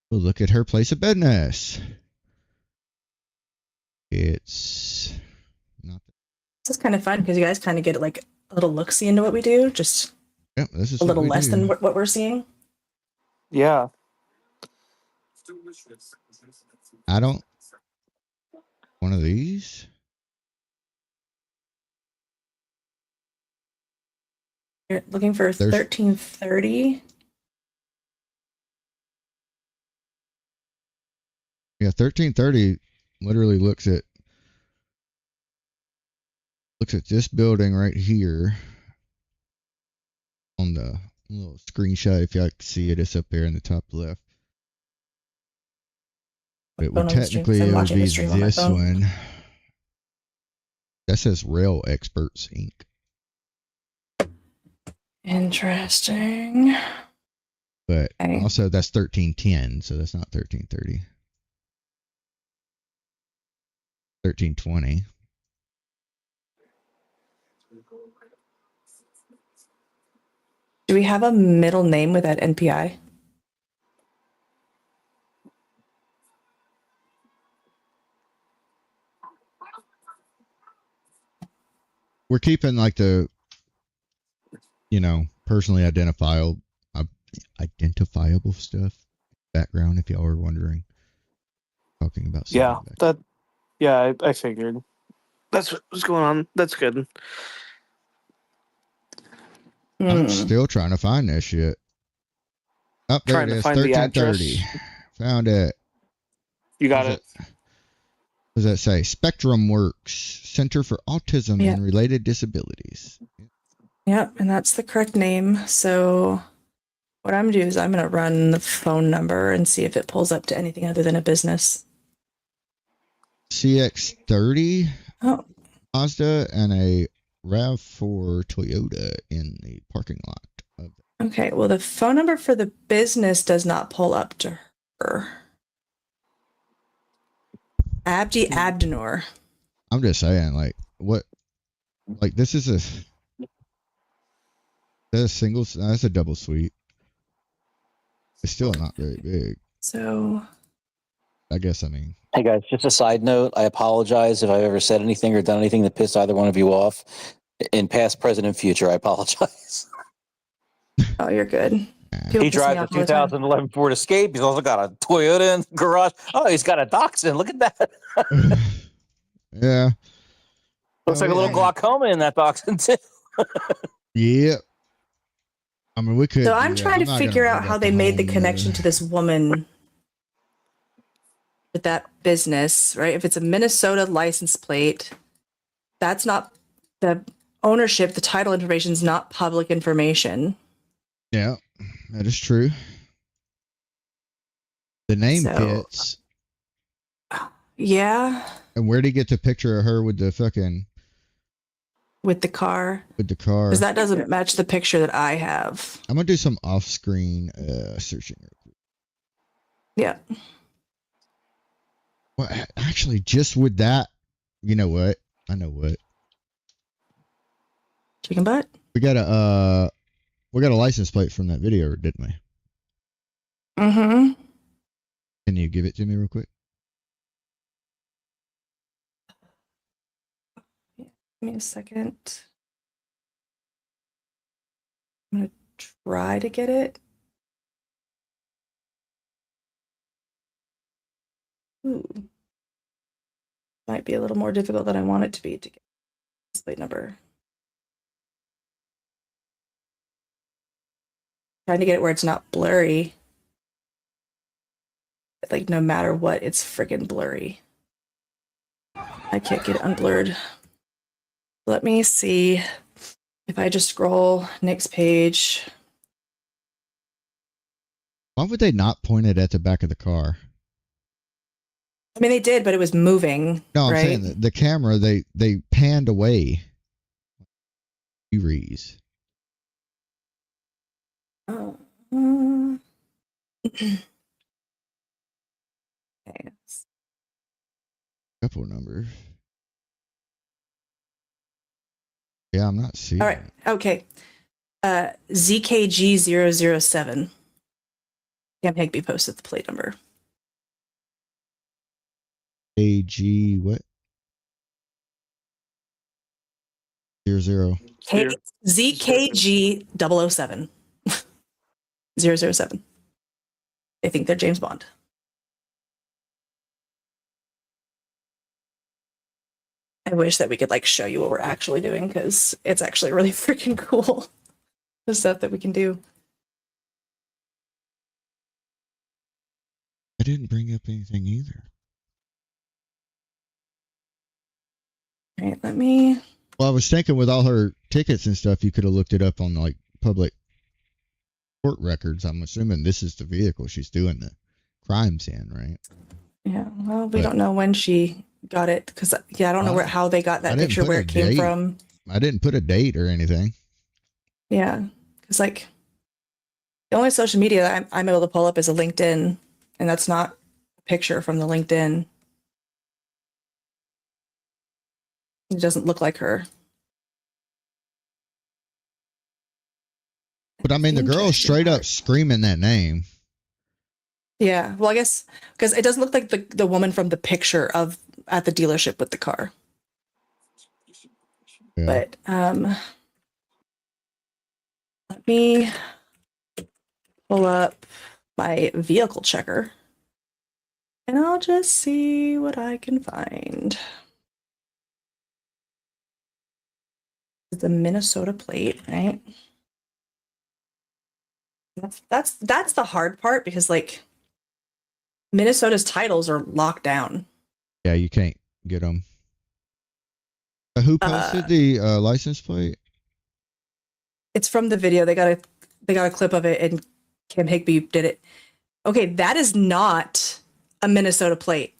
We'll look at her place of business. It's not. This is kind of fun because you guys kind of get like a little look-see into what we do, just Yep, this is a little what we less do. than what we're seeing. Yeah. I don't. One of these. You're looking for There's- 1330. Yeah, 1330 literally looks at this building right here. on the little screenshot. If y'all can see it, it's up there in the top left. It would technically it would be this one. That says Rail Experts Inc. Interesting. But also that's 1310, so that's not 1330. 1320. Do we have a middle name with that NPI? We're keeping like the, personally identifiable stuff background. If y'all were wondering, talking about I figured that's what's going on. That's good. I'm still trying to find that shit. Oh, there it is. 1330. Found it. You got it. What does that say? Spectrum Works, Center for Autism and Related Disabilities. Yep, and that's the correct name. So what I'm going to do is I'm going to run the phone number and see if it pulls up to anything other than a business. CX30 Mazda and a RAV4 Toyota in the parking lot. Okay, well, the phone number for the business does not pull up to her. Abdi Abdinor. I'm just saying, like, what? Like, this is that's a single, that's a double suite. It's still not very big. So, I guess, I mean. Hey guys, just a side note. I apologize if I've ever said anything or done anything that pissed either one of you off. In past, present, and future, I apologize. Oh, you're good. He drives a 2011 Ford Escape. He's also got a Toyota in the garage. Oh, he's got a Dachshund. Look at that. Yeah. Looks like a little glaucoma in that Dachshund too. Yeah. I mean, we could. So I'm trying to figure out how they made the connection to this woman with that business, right? If it's a Minnesota license plate, that's not the ownership, the title information is not public information. Yeah, that is true. The name fits. Yeah. And where did he get the picture of her with the fucking... With the car? With the car. Because that doesn't match the picture that I have. I'm going to do some off-screen searching. Yeah. Well, actually, just with that, you know what? I know what. Chicken butt? We got a license plate from that video, didn't we? Mm-hmm. Can you give it to me real quick? Give me a second. I'm going to try to get it. Ooh. Might be a little more difficult than I want it to be to get this plate number. Trying to get it where it's not blurry. Like, no matter what, it's freaking blurry. I can't get it unblurred. Let me see if I just scroll next page. Why would they not point it at the back of the car? I mean, they did, but it was moving. No, I'm right? saying that the camera, they panned away. Series. Okay. Couple numbers. Yeah, I'm not seeing. All right. Okay. ZKG007. Cam Higby posted the plate number. AG what? 00. ZKG007. 007. They think they're James Bond. I wish that we could like show you what we're actually doing because it's actually really freaking cool. The stuff that we can do. I didn't bring up anything either. All right, let me. Well, I was thinking with all her tickets and stuff, you could have looked it up on like public court records. I'm assuming this is the vehicle she's doing the crimes in, right? Yeah. Well, we don't know when she got it because I don't know how they got that picture, where it came from. I didn't put a date or anything. Yeah, because like the only social media that I'm able to pull up is a LinkedIn, and that's not a picture from the LinkedIn. It doesn't look like her. But I mean, the girl's straight up screaming that name. Yeah, well, I guess because it doesn't look like the woman from the picture of at the dealership with the car. Yeah. But let me pull up my vehicle checker, and I'll just see what I can find. The Minnesota plate, right? That's the hard part because like Minnesota's titles are locked down. Yeah, you can't get them. Who posted the license plate? It's from the video. They got a clip of it, and Kim Higby did it. Okay, that is not a Minnesota plate.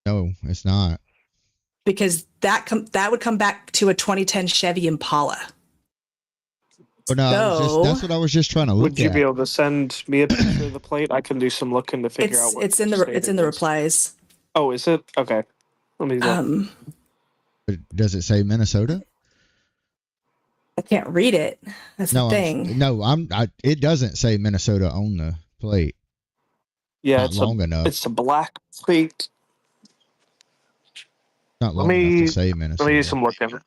No, it's not. Because that would come back to a 2010 Chevy Impala. But no, that's what I was just trying to look at. Would you be able to send me a picture of the plate? I can do some looking to figure out what it's in the replies. Oh, is it? Okay. Let me look. Does it say Minnesota? I can't read it. That's the thing. It doesn't say Minnesota on the plate. Yeah, Not long enough. It's a black plate. Not long enough to say Minnesota. Let me do some looking.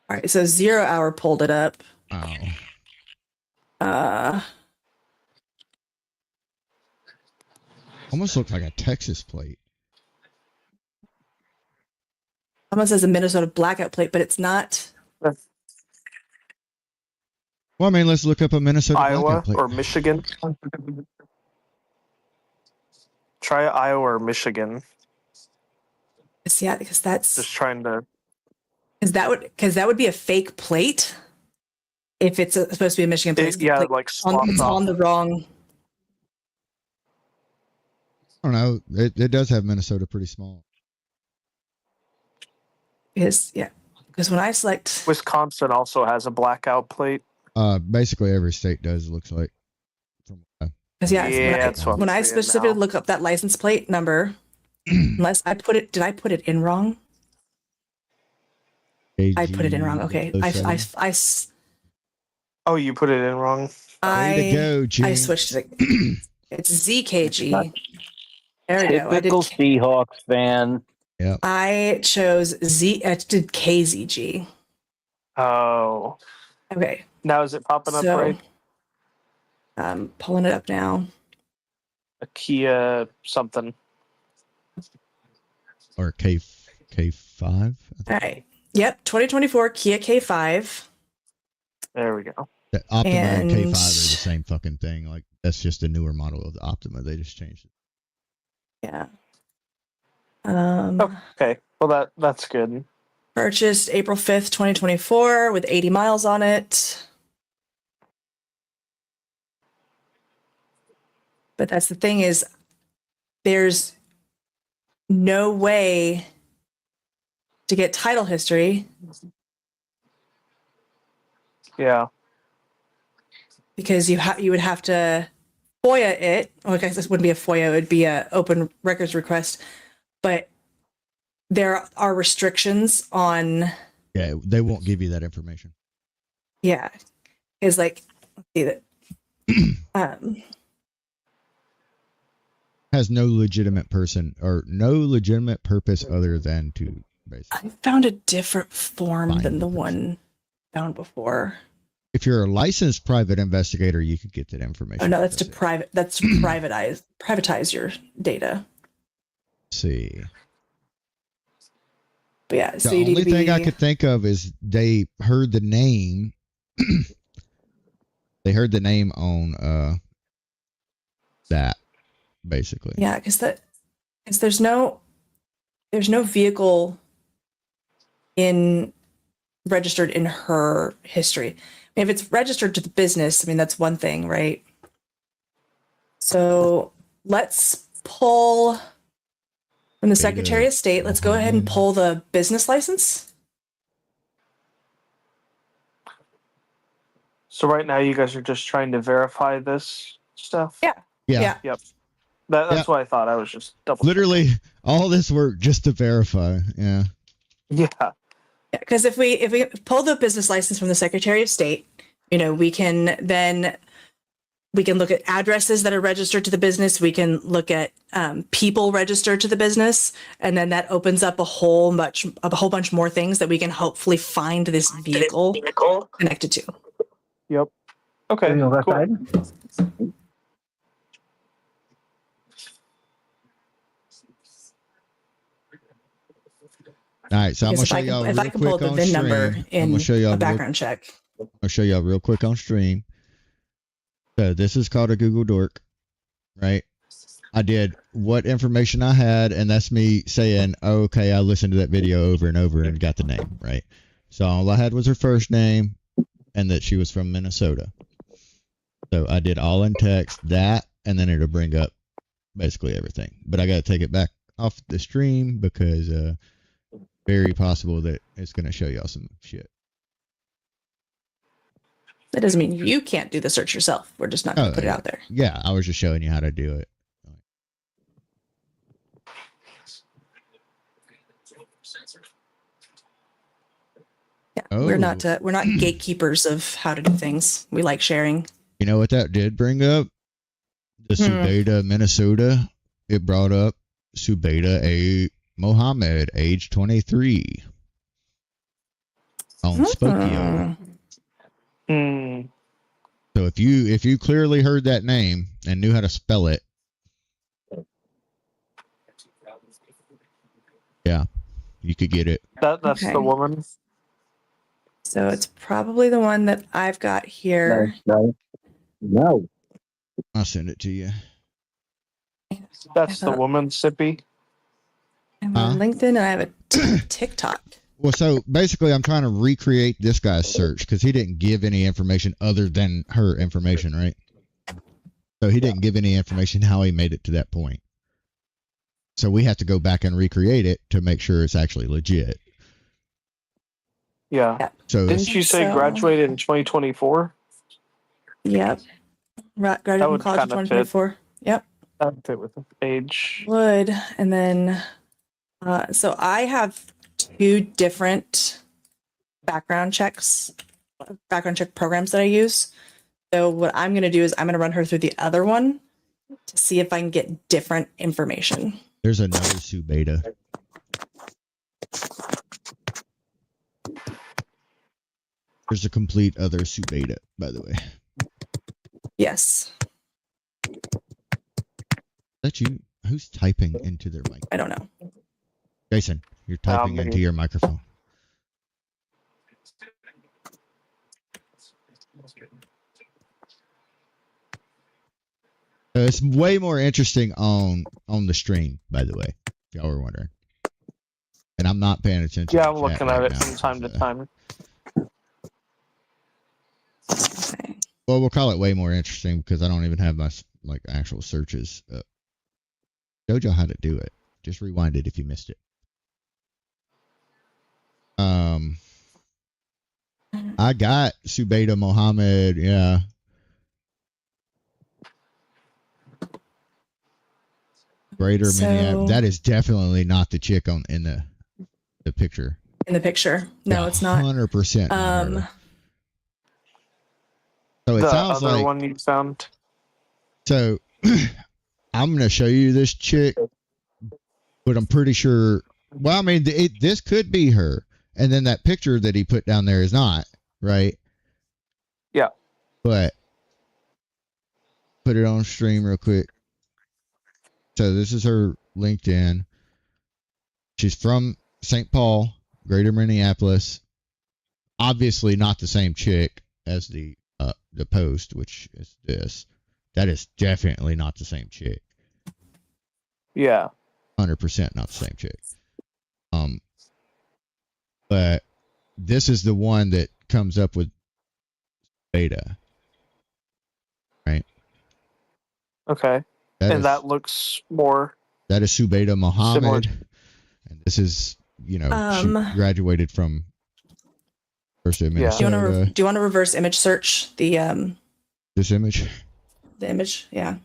All right, so 0 Hour pulled it up. Almost looks like a Texas plate. Almost says a Minnesota blackout plate, but it's not. Well, I mean, let's look up a Minnesota Iowa blackout plate. or Michigan. Try Iowa or Michigan. Yeah, because that's just trying to. Because that would be a fake plate. If it's supposed to be a Michigan plate, it's on the wrong. I don't know. It does have Minnesota pretty small. Because when I select Wisconsin also has a blackout plate. Basically every state does, it looks like. When I specifically look up that license plate number, unless I put it, did I put it in wrong? I put it in wrong. Okay, Oh, you put it in wrong. Way to go, Gene. I switched it. It's ZKG. There we go. Typical Seahawks fan. Yeah. I chose I did KZG. Oh. Okay. Now is it popping up right? I'm pulling it up now. A Kia something. Or K5. All right. Yep. 2024 Kia K5. There we go. The Optima and K5 are the same fucking thing. Like, that's just a newer model of the Optima. They just changed it. Yeah. Okay. Well, that's good. Purchased April 5th, 2024 with 80 miles on it. But that's the thing is there's no way to get title history. Yeah. Because you would have to FOIA it. Well, I guess this wouldn't be a FOIA, it would be a open records request. But there are restrictions on. Yeah, they won't give you that information. Yeah. It's like, let's see that. Has no legitimate person or no legitimate purpose other than to basically. I found a different form than the one found before. If you're a licensed private investigator, you could get that information. Oh no, that's to privatize your data. Let's see. But yeah, the only thing I could think of is they heard the name. They heard the name on that, basically. Yeah, because there's no vehicle registered in her history, If it's registered to the business, I mean, that's one thing, right? So let's pull from the Secretary of State. Let's go ahead and pull the business license. So right now, you guys are just trying to verify this stuff. Yeah. Yeah. Yep. That's what I thought. I was just double. Literally all this work just to verify. Yeah. Yeah. Because if we pull the business license from the Secretary of State, we can look at addresses that are registered to the business. We can look at people registered to the business, and then that opens up a whole bunch more things that we can hopefully find this vehicle connected to. Yep. Okay. Cool. All right, so I'm Because gonna show y'all if real I can pull quick the on VIN stream. number I'm in gonna show y'all a background check. I'll show y'all real quick on stream. So this is called a Google Dork, right? I did what information I had, and that's me saying, oh, okay, I listened to that video over and over and got the name, right? So all I had was her first name and that she was from Minnesota. So I did all in text, that, and then it'll bring up basically everything. But I got to take it back off the stream because very possible that it's going to show y'all some shit. That doesn't mean you can't do the search yourself. We're just not going to put it out there. Yeah, I was just showing you how to do it. Yeah, we're not gatekeepers of how to do things. We like sharing. You know what that did bring up? The Subeda, Minnesota. It brought up Subeda Mohammed, age 23, on Spokio. So if you clearly heard that name and knew how to spell it, yeah, you could get it. That's the woman. So it's probably the one that I've got here. No. I'll send it to you. That's the woman, Sippy. I have a LinkedIn and I have a TikTok. Well, so basically, I'm trying to recreate this guy's search because he didn't give any information other than her information, right? So he didn't give any information how he made it to that point. So we have to go back and recreate it to make sure it's actually legit. Yeah. So didn't you say graduated in 2024? Yep. Graduated from college in 2024. Yep. That would fit with the age. Would. And then, so I have 2 different background check programs that I use. So what I'm going to do is I'm going to run her through the other one to see if I can get different information. There's another Subeda. There's a complete other Subeda, by the way. Yes. Is that you? Who's typing into their mic? I don't know. Jason, you're typing into your microphone. It's way more interesting on the stream, by the way, if y'all were wondering. And I'm not paying attention. Yeah, I'm looking at it from time to time. Okay. Well, we'll call it way more interesting because I don't even have my actual searches up. Showed y'all how to do it. Just rewind it if you missed it. I got Subeda Mohammed, yeah. Greater Minneapolis. That is definitely not the chick in the picture. In the picture. No, it's not. 100%. So it sounds other like one you found. So I'm going to show you this chick, but I'm pretty sure. Well, I mean, this could be her, and then that picture that he put down there is not, right? Yeah. But put it on stream real quick. So this is her LinkedIn. She's from St. Paul, Greater Minneapolis. Obviously not the same chick as the post, which is this. That is definitely not the same chick. Yeah. 100% not the same chick. But this is the one that comes up with Beta. Right? Okay. And that looks more. That is Subeda Mohammed. Similar. And this is, she Um, graduated from University of Yeah. Minnesota. Do you want to reverse image search This image? the image? Yeah.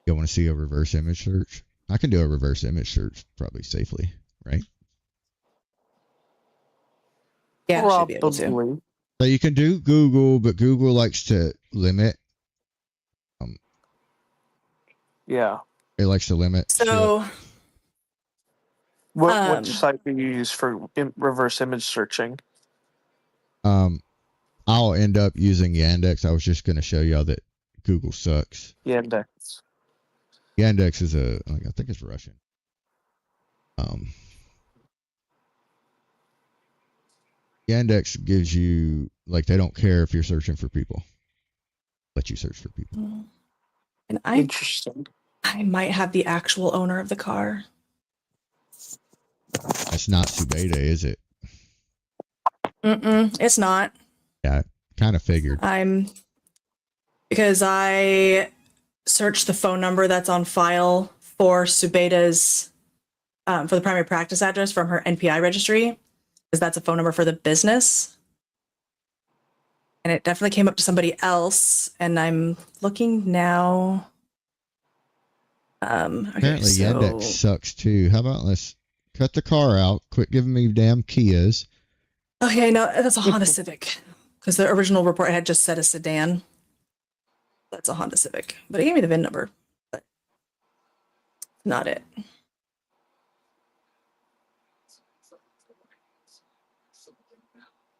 You want to see a reverse image search? I can do a reverse image search probably safely, right? Yeah, should be able to. Probably. So you can do Google, but Google likes to limit. Yeah. It likes to limit. So Which site do you use for reverse image searching? I'll end up using Yandex. I was just going to show y'all that Google sucks. Yandex. Yandex is I think it's Russian. Yandex gives you, they don't care if you're searching for people. Let you search for people. And Interesting. I might have the actual owner of the car. That's not Subeda, is it? It's not. Yeah, kind of figured. Because I searched the phone number that's on file for Subeda's, for the primary practice address from her NPI registry, because that's a phone number for the business. And it definitely came up to somebody else, and I'm looking now. Apparently Yandex sucks too. How about let's cut the car out, quit giving me damn Kias. Okay, no, that's a Honda Civic, because the original report had just said a sedan. That's a Honda Civic, but it gave me the VIN number, but not it.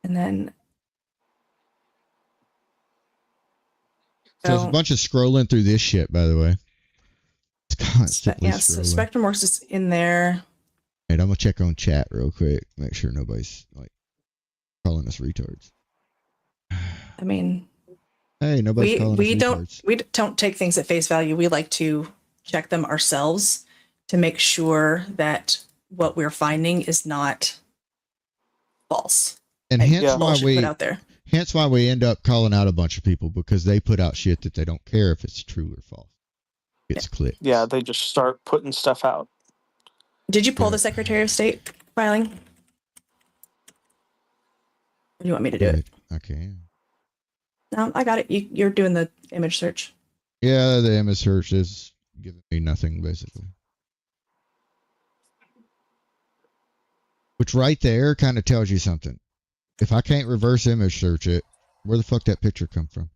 And then So there's a bunch of scrolling through this shit, by the way. It's constantly yes, so scrolling. SpectrumWorks is in there. And I'm gonna check on chat real quick, make sure nobody's calling us retards. I mean, hey, nobody's calling us retards. We don't take things at face value. We like to check them ourselves to make sure that what we're finding is not false. And hence why we end up calling out a bunch of people, because they put out shit that they don't care if it's true or false. It's clicks. Yeah, they just start putting stuff out. Did you pull the Secretary of State filing? Or do you want me to do it? Okay. No, I got it. You're doing the image search. Yeah, the image search is giving me nothing, basically. Which right there kind of tells you something. If I can't reverse image search it, where the fuck that picture come from?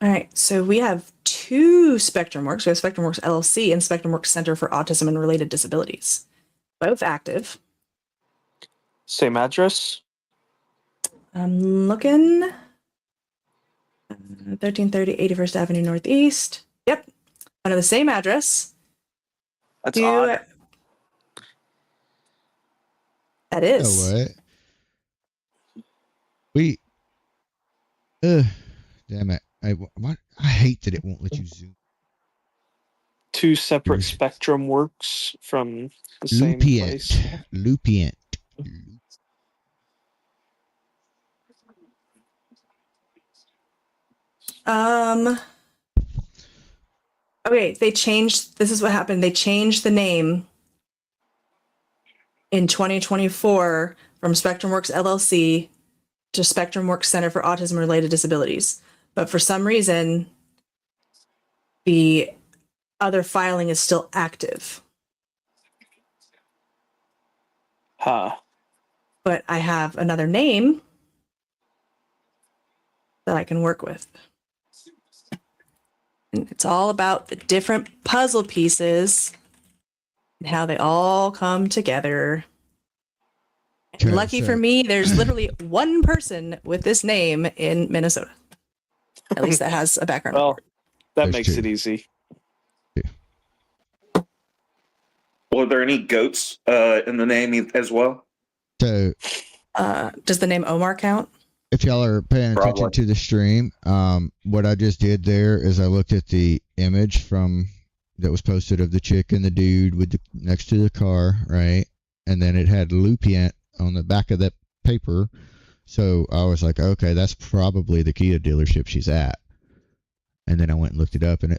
All right, so we have two SpectrumWorks. We have SpectrumWorks LLC and SpectrumWorks Center for Autism and Related Disabilities. Both active. Same address? I'm looking. 1330 81st Avenue Northeast. Yep. Under the same address. That's odd. That is. You know what? Damn it. I hate that it won't let you zoom. Two separate SpectrumWorks from the same place. Lupient. Okay, this is what happened. They changed the name in 2024 from SpectrumWorks LLC to SpectrumWorks Center for Autism and Related Disabilities. But for some reason, the other filing is still active. Huh. But I have another name that I can work with. And it's all about the different puzzle pieces and how they all come together. And lucky for me, there's literally one person with this name in Minnesota. At least that has a background. Well, that There's makes two. it easy. Well, are there any goats in the name as well? So, does the name Omar count? if y'all are paying attention Probably. to the stream, what I just did there is I looked at the image that was posted of the chick and the dude next to the car, right? And then it had Lupient on the back of that paper, So I was like, okay, that's probably the Kia dealership she's at. And then I went and looked it up, and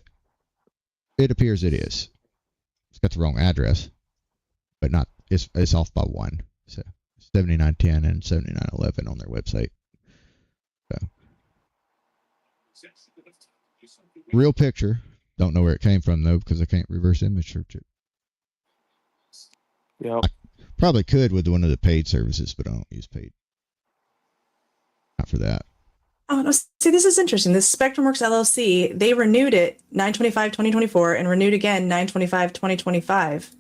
it appears it is. It's got the wrong address, but not. It's off by one. So 7910 and 7911 on their website. So real picture. Don't know where it came from though, because I can't reverse image search it. Yep. I probably could with one of the paid services, but I don't use paid. Not for that. Oh, no, see, this is interesting. This SpectrumWorks LLC, they renewed it 9/25/2024 and renewed again 9/25/2025.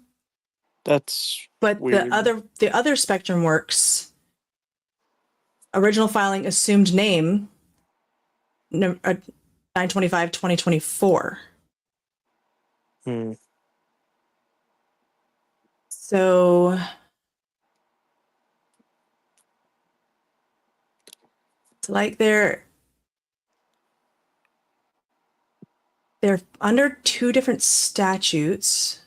That's But weird. the other SpectrumWorks original filing assumed name 9/25/2024. So it's like they're under two different statutes.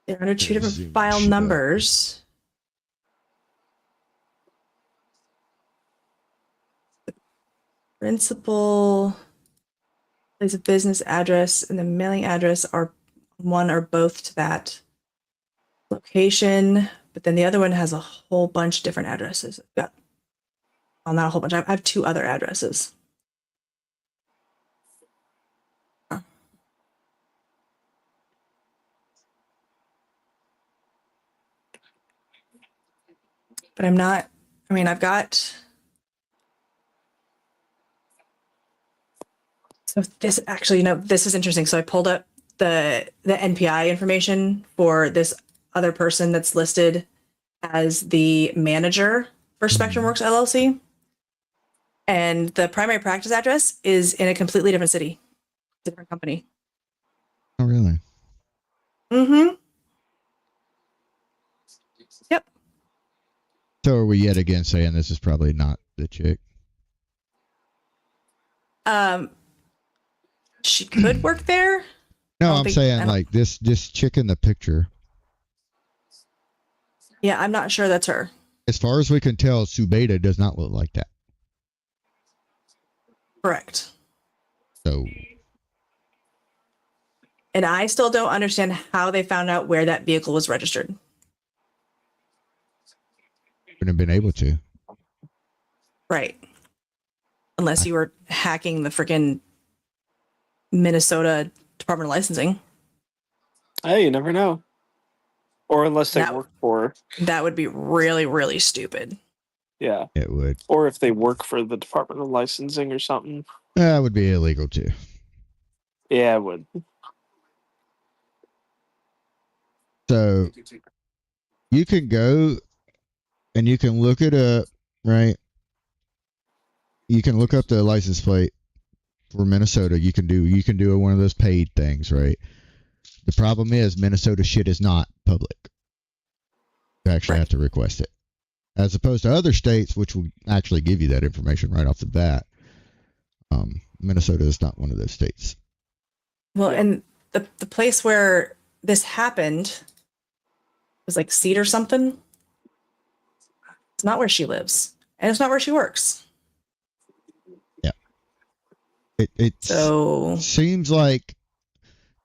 They're under two different file numbers. The principal place of business address and the mailing address are one or both to that location, but then the other one has a whole bunch of different addresses. Well, not a whole bunch. I have two other addresses. But I'm not, I mean, I've got, so this actually, this is interesting. So I pulled up the NPI information for this other person that's listed as the manager for SpectrumWorks LLC. And the primary practice address is in a completely different city, different company. Oh, really? Mm-hmm. Yep. So are we yet again saying this is probably not the chick? She could work there. No, I'm saying like this chick in the picture. Yeah, I'm not sure that's her. As far as we can tell, Subeda does not look like that. Correct. So. And I still don't understand how they found out where that vehicle was registered. Wouldn't have been able to. Right. Unless you were hacking the freaking Minnesota Department of Licensing. Hey, you never know. Or unless they work for. That would be really, really stupid. Yeah. It would. Or if they work for the Department of Licensing or something. That would be illegal too. Yeah, it would. So you can go and you can look it up, right? You can look up the license plate for Minnesota. You can do one of those paid things, right? The problem is Minnesota shit is not public. You actually have to request it. As opposed to other states, which will actually give you that information right off the bat. Minnesota is not one of those states. Well, and the place where this happened was like Cedar something. It's not where she lives. And it's not where she works. Yeah. It seems like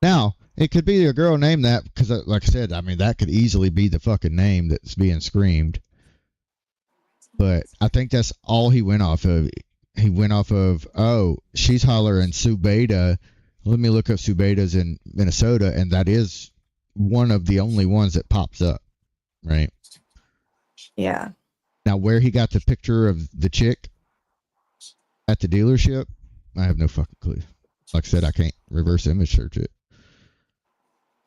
now it could be a girl named that because, like I said, I mean, that could easily be the fucking name that's being screamed. But I think that's all he went off of. He went off of, oh, she's hollering Subeda. Let me look up Subeda's in Minnesota, and that is one of the only ones that pops up, right? Yeah. Now, where he got the picture of the chick at the dealership, I have no fucking clue. Like I said, I can't reverse image search it.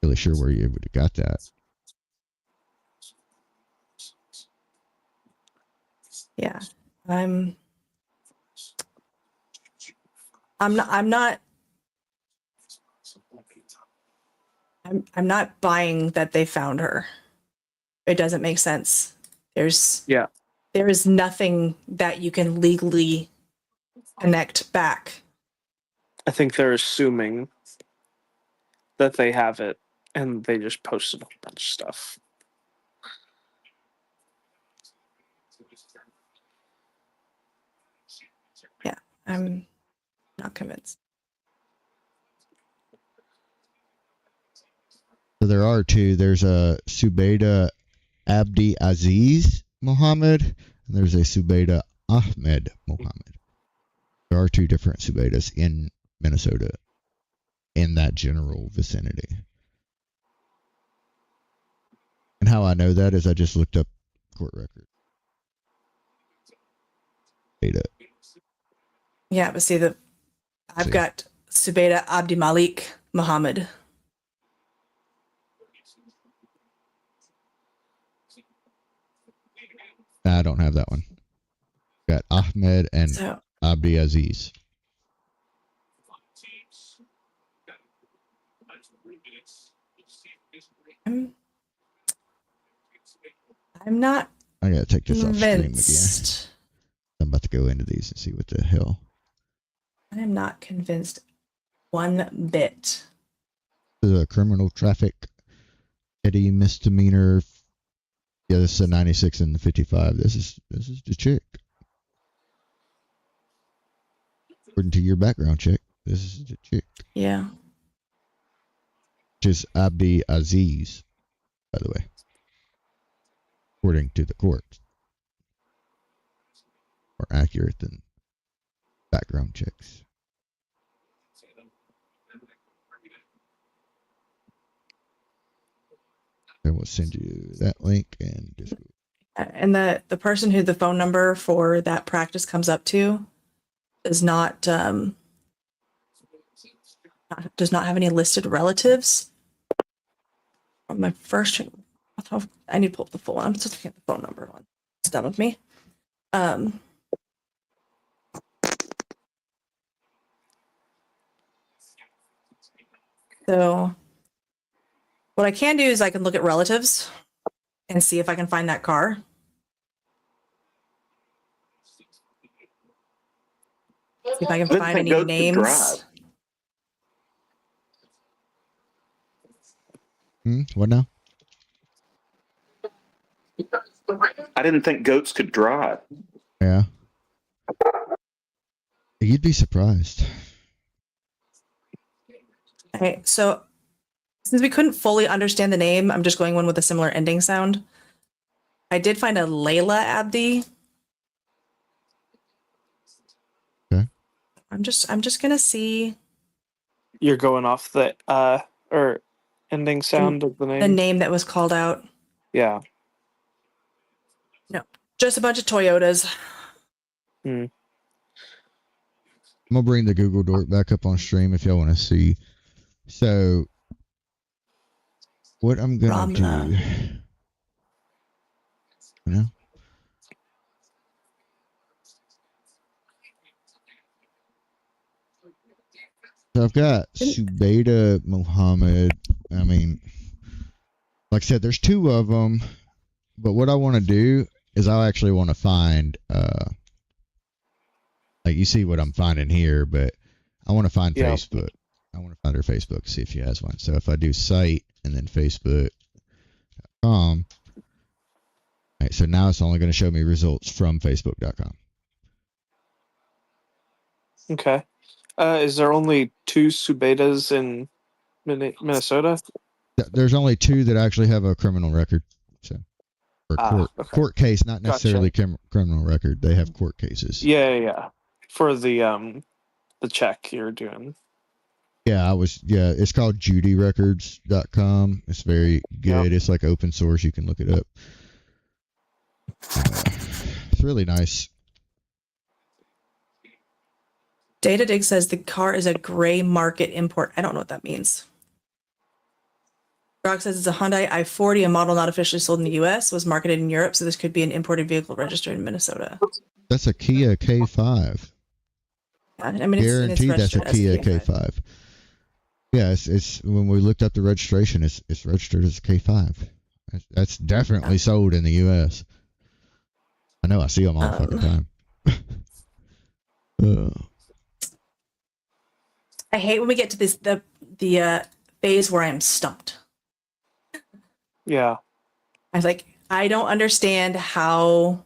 Really sure where you would have got that. Yeah. I'm not buying that they found her. It doesn't make sense. There is nothing that you can legally connect back. I think they're assuming that they have it and they just posted a bunch of stuff. Yeah, I'm not convinced. So there are two. There's a Subeda Abdi Aziz Mohammed, and there's a Subeda Ahmed Mohammed. There are two different Subedas in Minnesota in that general vicinity. And how I know that is I just looked up court record. Subeda. Yeah, but see, I've got Subeda Abdi Malik Muhammad. I don't have that one. Got Ahmed and Abdi Aziz. I'm not. I gotta take this off stream again. Convinced. I'm about to go into these and see what the hell. I am not convinced one bit. This is a criminal traffic petty misdemeanor. Yeah, this is a 96 and the 55. This is the chick. According to your background check, this is the chick. Yeah. Which is Abdi Aziz, by the way. According to the court. More accurate than background checks. I will send you that link and just. And the person who the phone number for that practice comes up to does not have any listed relatives. On my first, I need to pull up the full one. I'm just looking at the phone number one. It's done with me. So what I can do is I can look at relatives and see if I can find that car. See if I can find any names. What now? I didn't think goats could drive. Yeah. You'd be surprised. Okay, so since we couldn't fully understand the name, I'm just going one with a similar ending sound. I did find a Layla Abdi. Okay. I'm just gonna see. You're going off the or ending sound of the name. The name that was called out. Yeah. No, just a bunch of Toyotas. I'm gonna bring the Google Dork back up on stream if y'all want to see. So, what I'm gonna do, you know, so I've got Subeda Mohammed. I mean, like I said, there's two of them, but what I want to do is I actually want to find, like you see what I'm finding here, but I want to find Facebook. I want to find her Facebook, see if she has one. So if I do site and then Facebook.com, right, so now it's only going to show me results from Facebook.com. Okay. Is there only two Subedas in Minnesota? There's only two that actually have a criminal record. So, or court case, not necessarily criminal record. They have court cases. Yeah. For the check you're doing. Yeah, it's called judyrecords.com. It's very good. Yep. It's like open source. You can look it up. It's really nice. DataDig says the car is a gray market import. I don't know what that means. Brock says it's a Hyundai i40, a model not officially sold in the US, was marketed in Europe, so this could be an imported vehicle registered in Minnesota. That's a Kia K5. Yeah, I mean, guaranteed that's a Kia K5. Yeah, it's when we looked up the registration, it's registered as a K5. That's definitely sold in the U.S. I know, I see them all the fucking time. I hate when we get to the phase where I am stumped. Yeah. I was like, I don't understand how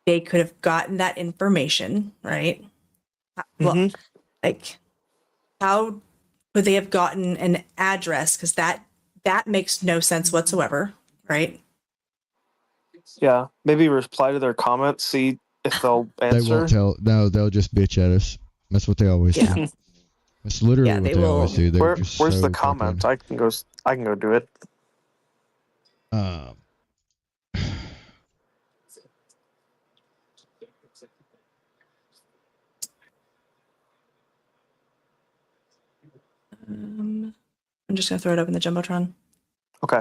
they could have gotten that information, right? Well, like, how could they have gotten an address? Because that makes no sense whatsoever, right? Yeah. Maybe reply to their comments, see if they'll They answer. won't tell. No, they'll just bitch at us. That's what they always Yeah. do. That's literally what they always do. They're just Where's so the comment? I can go do it. I'm just gonna throw it up in the jumbotron. Okay.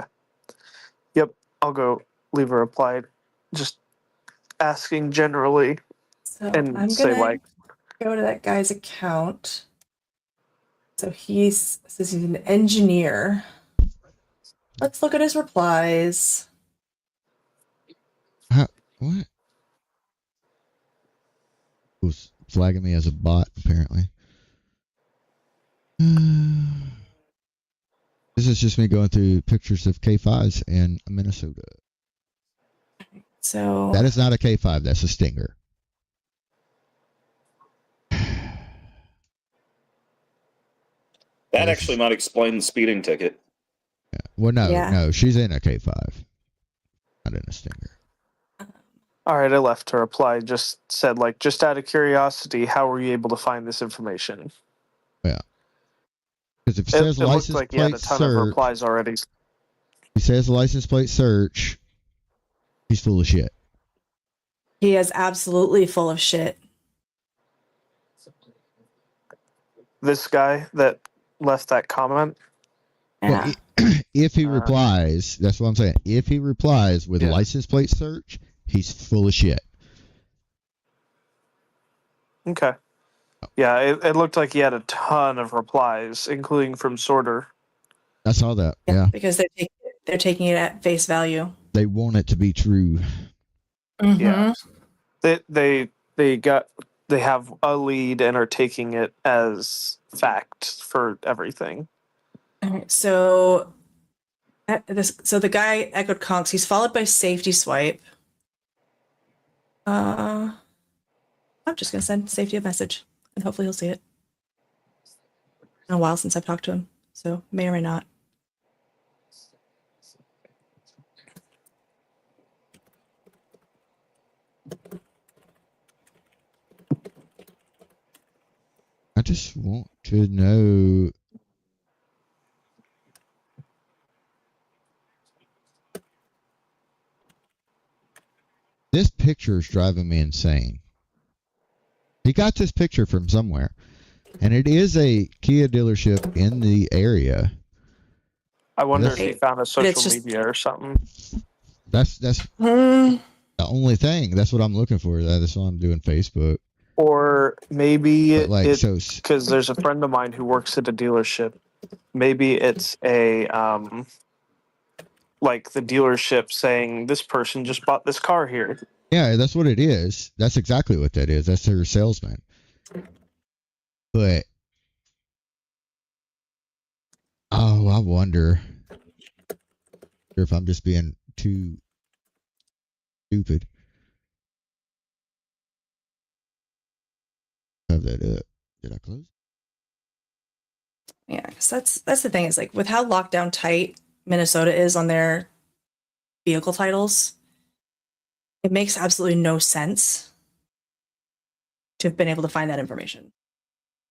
Yep. I'll go leave a reply, just asking generally, So and I'm say gonna like, go to that guy's account. So says he's an engineer. Let's look at his replies. What? Was flagging me as a bot, apparently. This is just me going through pictures of K5s in Minnesota. So that is not a K5, that's a Stinger. That actually might explain the speeding ticket. Yeah. Well, no, she's in a K5, not in a Stinger. all right, I left her reply. Just said like, just out of curiosity, how were you able to find this information? Yeah. Because if it says it looked license like he had plate a ton of search, replies already. he says license plate search, he's full of shit. he is absolutely full of shit. This guy that left that comment. Yeah. Well, if he replies, that's what I'm saying. If he replies with license plate search, he's full of shit. Okay. Yeah, it looked like he had a ton of replies, including from Sorter. I saw that. Yeah. Because they're taking it at face value. They want it to be true. Mm-hmm. Yeah. They have a lead and are taking it as fact for everything. All right, so the guy echoed conks. He's followed by safety swipe. I'm just gonna send safety a message, and hopefully he'll see it. It's been a while since I've talked to him, so may or may not. I just want to know. This picture is driving me insane. He got this picture from somewhere, and it is a Kia dealership in the area. I wonder if he found a social media or something. That's the only thing. That's what I'm looking for. That's why I'm doing Facebook. Or maybe because there's a friend of mine who works at a dealership. Maybe it's a like the dealership saying this person just bought this car here. Yeah, that's what it is. That's exactly what that is. That's their salesman. But I wonder if I'm just being too stupid. Have that up. Did I close? Yeah, because that's the thing is like with how locked down tight Minnesota is on their vehicle titles, it makes absolutely no sense to have been able to find that information.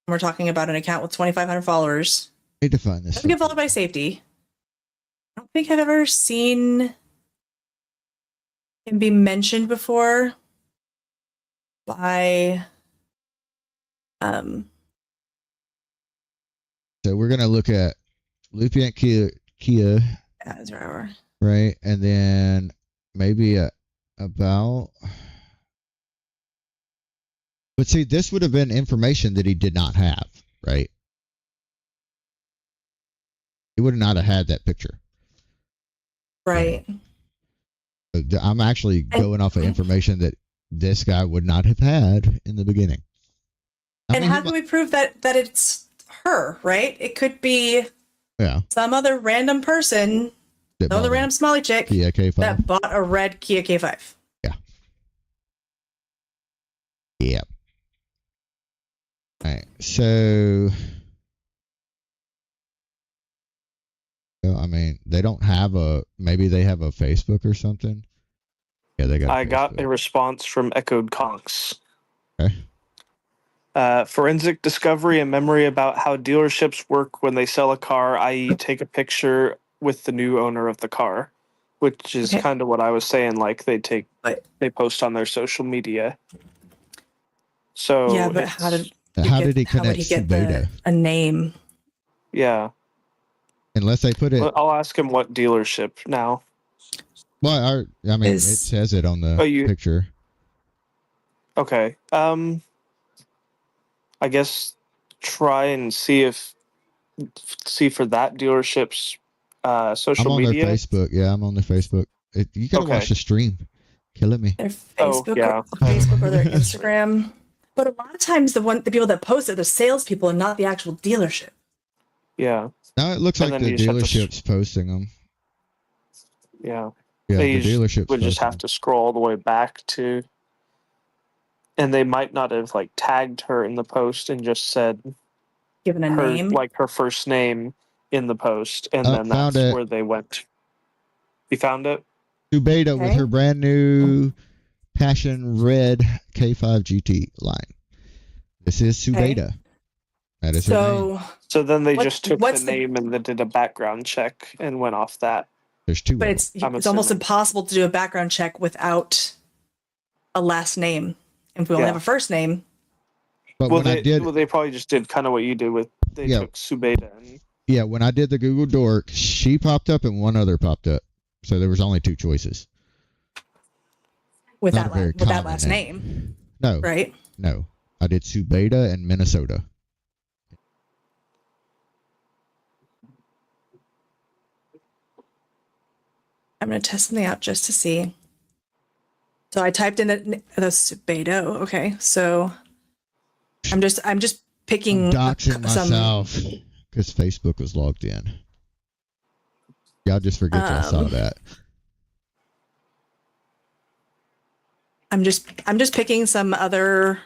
We're talking about an account with 2,500 followers. I need to find this. Doesn't get followed by safety. I don't think I've ever seen him be mentioned before by So we're gonna look at Lupiant Kia, right, and then maybe about. But see, this would have been information that he did not have, right? He would not have had that picture, right? I'm actually going off of information that this guy would not have had in the beginning. And how can we prove that it's her, right? It could be Yeah. Some other random person, That some other bought a random Somali chick Kia K5. that bought a red Kia K5. Yep. All right. So, I mean, they don't have maybe they have a Facebook or something. Yeah, they got. I got a response from Echoed Conks. Okay. Forensic discovery and memory about how dealerships work when they sell a car, i.e., take a picture with the new owner of the car, which is kind of what I was saying. Like they post on their social media. So yeah, but how did he connect Subeda? A name? Yeah. Unless they put it. Well, I'll ask him what dealership now. Well, I mean, it says it on the picture. Okay. I guess try and see for that dealership's social media. I'm on their Facebook. Yeah, I'm on their Facebook. You gotta watch the stream. Killing me. Their Facebook, Facebook or their Instagram. But a lot of times the people that post it are the salespeople and not the actual dealership. Yeah. Now it looks like the dealership's posting them. Yeah. Yeah, the dealership would just have to scroll all the way back to, and they might not have like tagged her in the post and just said, given a name, like her first name in the post, and then that's where they went. You found it? Subeda with her brand new Passion Red K5 GT line. This is Subeda. That is her name. So then they just took the name and then did a background check and went off that. There's two. But it's almost impossible to do a background check without a last name. If we only have a first name. But they probably just did kind of what you did with took Subeda. Yeah, when I did the Google Dork, she popped up and one other popped up. So there was only two choices. With that last name. No. Right? No. I did Subeda and Minnesota. I'm going to test something out just to see. So I typed in the Subeda. Okay. So I'm just picking doxing myself because Facebook was logged in. Y'all just forget I saw that. I'm just picking some other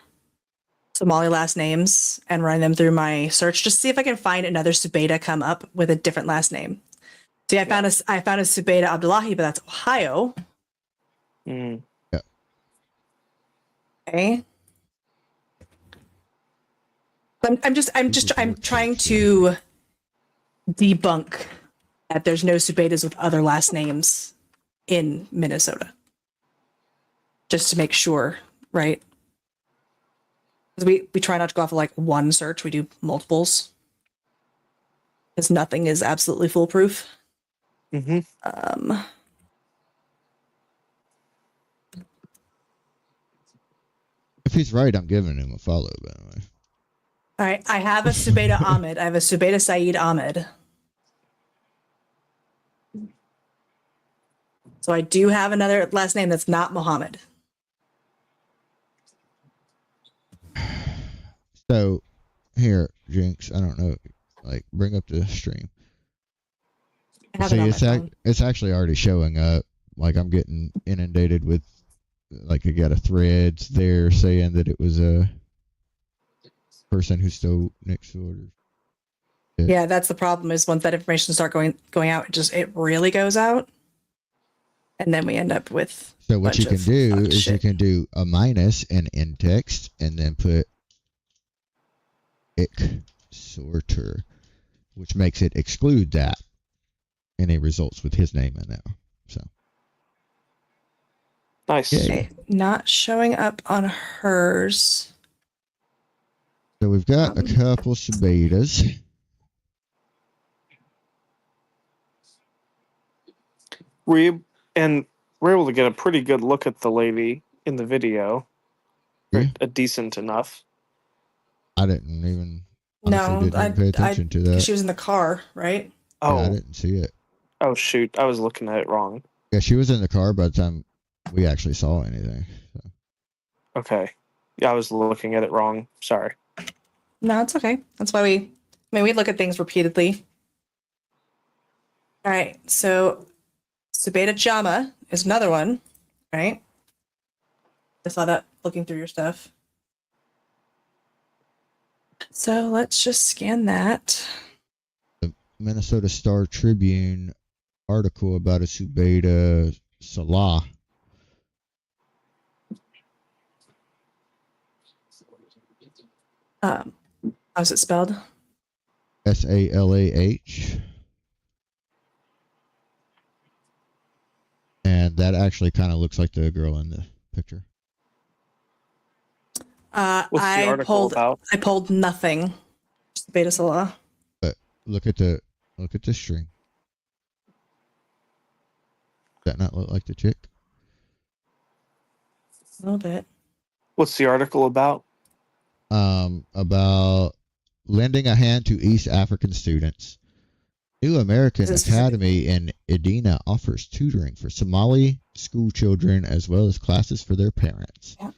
Somali last names and running them through my search just to see if I can find another Subeda come up with a different last name. See, I found a Subeda Abdullahi, but that's Ohio. Mm. Yeah. Okay. I'm trying to debunk that there's no Subedas with other last names in Minnesota. Just to make sure, right? Because we try not to go off of like one search. We do multiples. Because nothing is absolutely foolproof. Mm-hmm. If he's right, I'm giving him a follow, by the way. All right. I have a Subeda Ahmed. I have a Subeda Saeed Ahmed. So I do have another last name that's not Mohammed. So here, Jinx, I don't know, like bring up the stream. See, it's actually already showing up. Like I'm getting inundated with, like I got a threads there saying that it was a person who stole Nick's orders. Yeah, that's the problem. Is once that information starts going out, it really goes out, and then we end up with. So what you can do is you can do a minus and in text, and then put sorter, which makes it exclude that any results with his name in there. So nice. Okay, not showing up on hers. So we've got a couple Subedas. We're able to get a pretty good look at the lady in the video. Yeah. A decent enough. I didn't even pay attention to that. She was in the car, right? Oh, yeah, I didn't see it. Oh shoot, I was looking at it wrong. Yeah, she was in the car by the time we actually saw anything. So. Okay. Yeah, I was looking at it wrong. Sorry. No, it's okay. That's why we look at things repeatedly. All right. So Subeda Jama is another one, right? I saw that looking through your stuff. So let's just scan that. The Minnesota Star Tribune article about a Subeda Salah. How's it spelled? Salah. And that actually kind of looks like the girl in the picture. What's the I article about? pulled nothing. Just Beta Salah. But look at the string. Does that not look like the chick? A little bit. What's the article about? About lending a hand to East African students. New American Academy in Edina offers tutoring for Somali school children as well as classes for their parents. Yeah.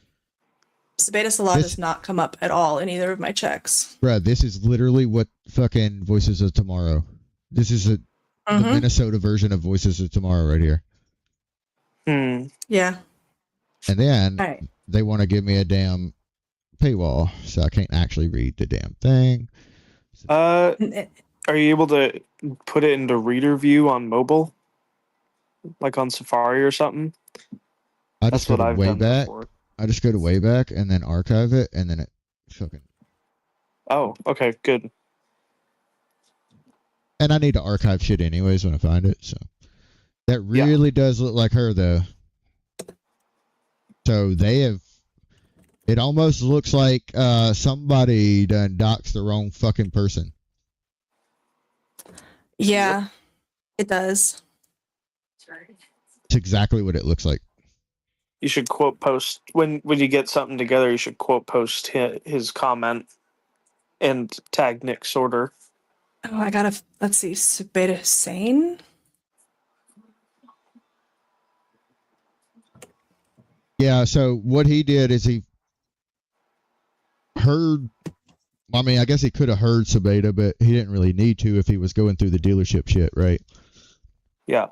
Subeda Salah does not come up at all in either of my checks. Bruh, this is literally what fucking Voices of Tomorrow. This is the Minnesota version of Voices of Tomorrow right here. Yeah. And then they want to give me a damn paywall, so I can't actually read the damn thing. Are you able to put it into reader view on mobile, like on Safari or something? I just go to Wayback. I just go to Wayback and then archive it, and then it fucking. Oh, okay, good. And I need to archive shit anyways when I find it, so that really does look like her though. So they have. It almost looks like somebody done doxed the wrong fucking person. Yeah, it does. It's exactly what it looks like. You should quote post when you get something together. You should quote post his comment and tag Nick Sorter. Oh, I gotta. Let's see. Subeda Hussein. Yeah. So what he did is he heard. I mean, I guess he could have heard Subeda, but he didn't really need to if he was going through the dealership shit, right? Yeah.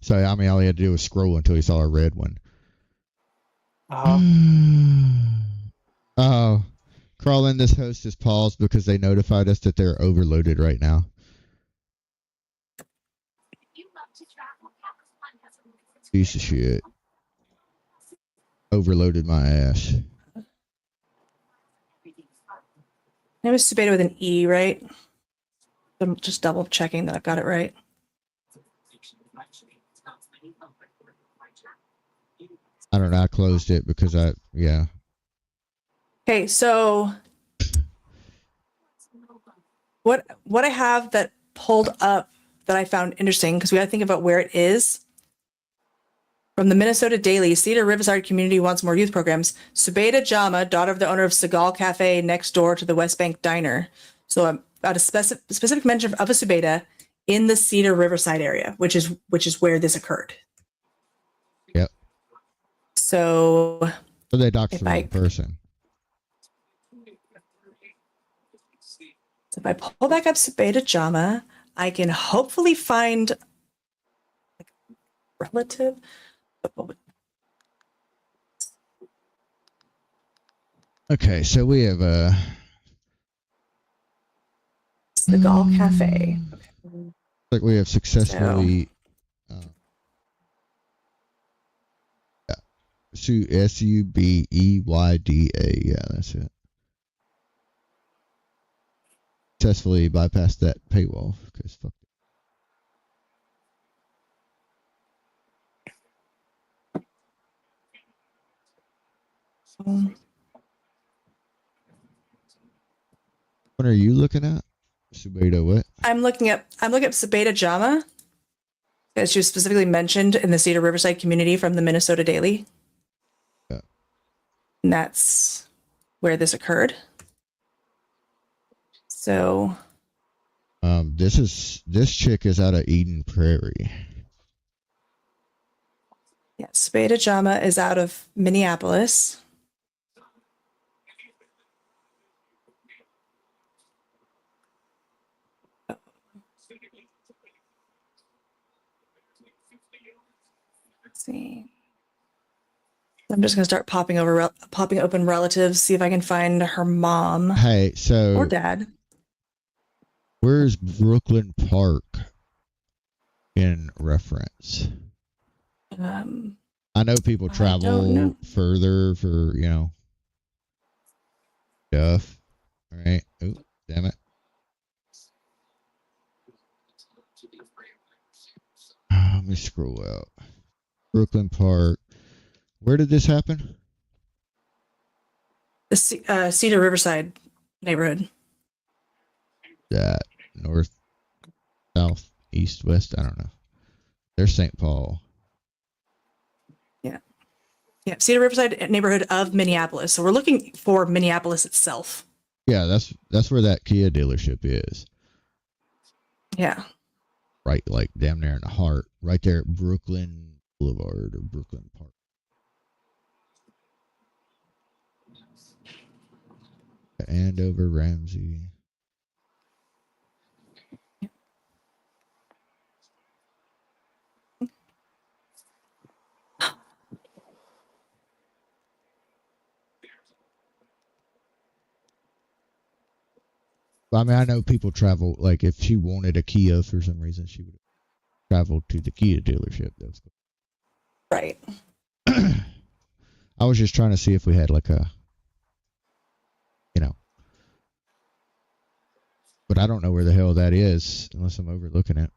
So I mean, all he had to do was scroll until he saw a red one. Oh, Crawlin, this host is paused because they notified us that they're overloaded right now. Piece of shit. Overloaded my ass. It was Subeda with an E, right? I'm just double checking that I've got it right. I don't know. I closed it because yeah. Okay, so what I have that pulled up that I found interesting, because we got to think about where it is. From the Minnesota Daily, Cedar Riverside community wants more youth programs. Subeda Jama, daughter of the owner of Seagal Cafe next door to the West Bank Diner. So about a specific mention of a Subeda in the Cedar Riverside area, which is where this occurred. Yep. So they doxed the wrong person. So if I pull back up Subeda Jama, I can hopefully find like relative. Okay, so we have Seagal Cafe. Okay. Like we have successfully Subeyda. Yeah, that's it. Successfully bypassed that paywall because fuck it. What are you looking at? Subeyda what? I'm looking at Subeda Jama, as she was specifically mentioned in the Cedar Riverside community from the Minnesota Daily. Yeah. And that's where this occurred. So this chick is out of Eden Prairie. Yeah, Subeda Jama is out of Minneapolis. see. I'm just gonna start popping open relatives, see if I can find her mom Hey, so or dad. where's Brooklyn Park in reference? I know people I don't travel know. further for, stuff. All right. Oh, damn it. Let me scroll out. Brooklyn Park. Where did this happen? The Cedar Riverside neighborhood. That north, south, east, west. I don't know. There's St. Paul. Yeah, Cedar Riverside neighborhood of Minneapolis. So we're looking for Minneapolis itself. Yeah, that's where that Kia dealership is. Yeah. Right, like damn near in the heart. Right there at Brooklyn Boulevard or Brooklyn Park. Andover, Ramsey. I mean, I know people travel, like if she wanted a Kia for some reason, she would travel to the Kia dealership. That's right. I was just trying to see if we had like a, but I don't know where the hell that is unless I'm overlooking it.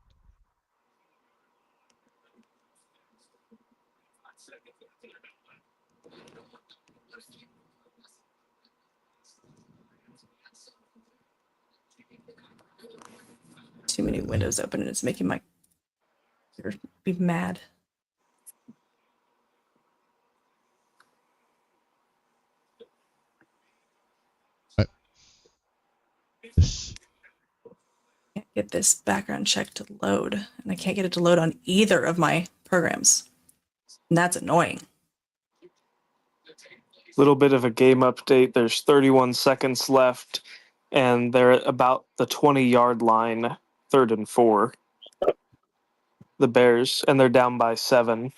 Too many windows open and it's making my computer be mad. Can't get this background check to load, and I can't get it to load on either of my programs. And that's annoying. Little bit of a game update. There's 31 seconds left, and they're at about the 20-yard line, 3rd and 4. The Bears, and they're down by 7.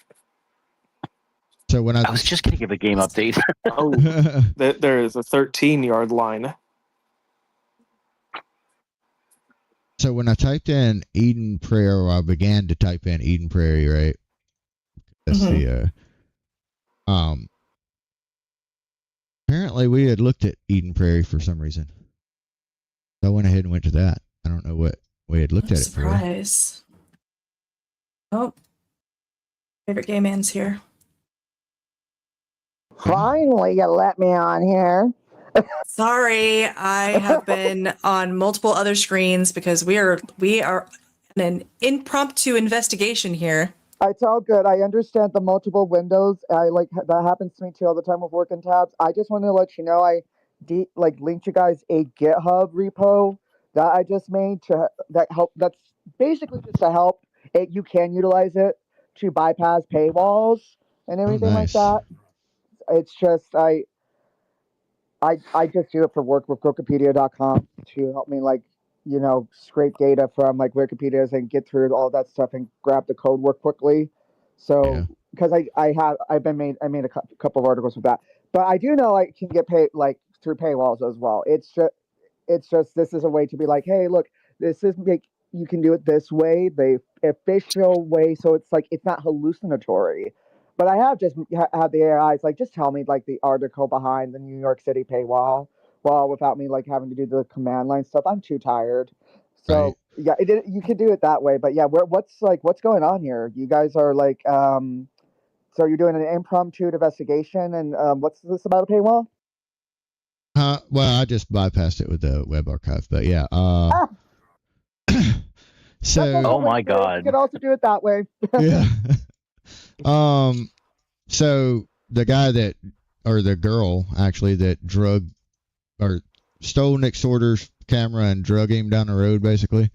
So when I was just going to give a game update. There is a 13-yard line. So when I typed in Eden Prairie, or I began to type in Eden Prairie, right? That's the apparently we had looked at Eden Prairie for some reason. So I went ahead and went to that. I don't know what we had looked at it for. Surprise. Oh, favorite gay man's here. Finally, you let me on here. Sorry, I have been on multiple other screens because we are in an impromptu investigation here. It's all good. I understand the multiple windows. That happens to me too all the time with working tabs. I just wanted to let you know I linked you guys a GitHub repo that I just made that's basically just to help it. You can utilize it to bypass paywalls and everything like that. It's just I just do it for work with Wikipedia.com to help me scrape data from Wikipedia and get through all that stuff and grab the code work quickly. So because I made a couple of articles with that, but I do know I can get paid through paywalls as well. It's just this is a way to be like, hey, look, this is you can do it this way, the official way, so it's not hallucinatory. But I have just had the AIs just tell me the article behind the New York City paywall, without me having to do the command line stuff. I'm too tired. So yeah, you could do it that way. But yeah, what's going on here? You guys are so you're doing an impromptu investigation, and what's this about a paywall? Well, I just bypassed it with the web archive, but yeah. So oh my God, you could also do it that way. Yeah. So the guy the girl actually that drug or stole Nick Sorter's camera and drug him down the road, basically.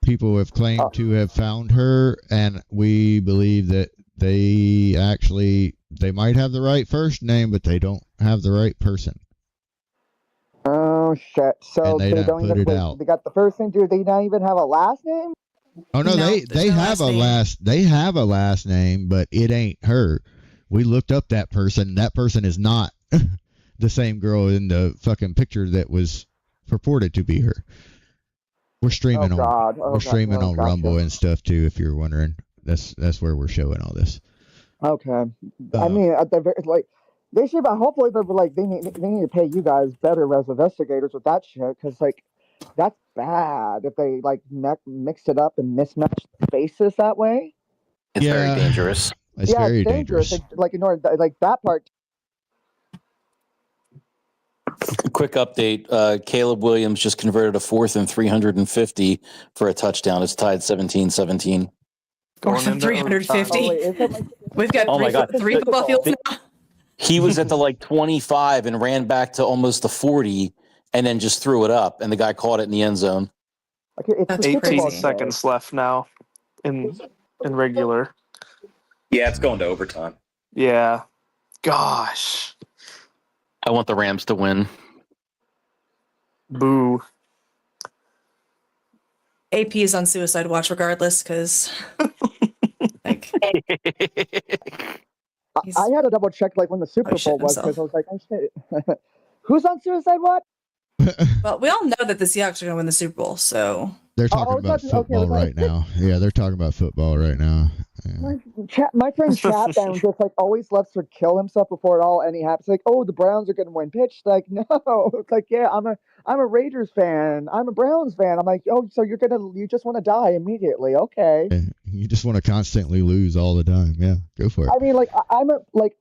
People have claimed to have found her, and we believe that they might have the right first name, but they don't have the right person. Oh shit! So and they don't don't put even it out. They got the first name. Do they not even have a last name? Oh no, No, they there's no have last name. they have a last name, but it ain't her. We looked up that person. That person is not the same girl in the fucking picture that was purported to be her. We're streaming Oh God. we're streaming on Gotcha. Rumble and stuff too. If you're wondering, that's where we're showing all this. Okay. I mean, at the very, like, they should, but hopefully they're like they need to pay you guys better as investigators with that shit, because like that's bad if they like mixed it up and mismatched faces that way. It's very dangerous. It's very dangerous. Like ignore like that part. Quick update. Caleb Williams just converted a 4th and 350 for a touchdown. It's tied 17-17. Fourth and 350. Oh, wait, is it like, We've got Oh my God. three football fields now. He was at the like 25 and ran back to almost the 40 and then just threw it up. And the guy caught it in the end zone. Okay, it's That's 18 crazy. seconds left now in regular. Yeah, it's going to overtime. Yeah. Gosh. I want the Rams to win. Boo. AP is on suicide watch regardless, because like I had to double check like when the Super Bowl was, because I was like, oh shit, who's on suicide watch? well, we all know that the Seahawks are going to win the Super Bowl, so They're talking about football right now. Yeah, they're talking about football right now. Yeah. My friend Chapman just like always loves to kill himself before it all any happens. Like, oh, the Browns are going to win. Pitch like, no. It's like, yeah, I'm a Raiders fan. I'm a Browns fan. I'm like, oh, so you just want to die immediately? Okay. You just want to constantly lose all the time. Yeah, go for it. I mean, like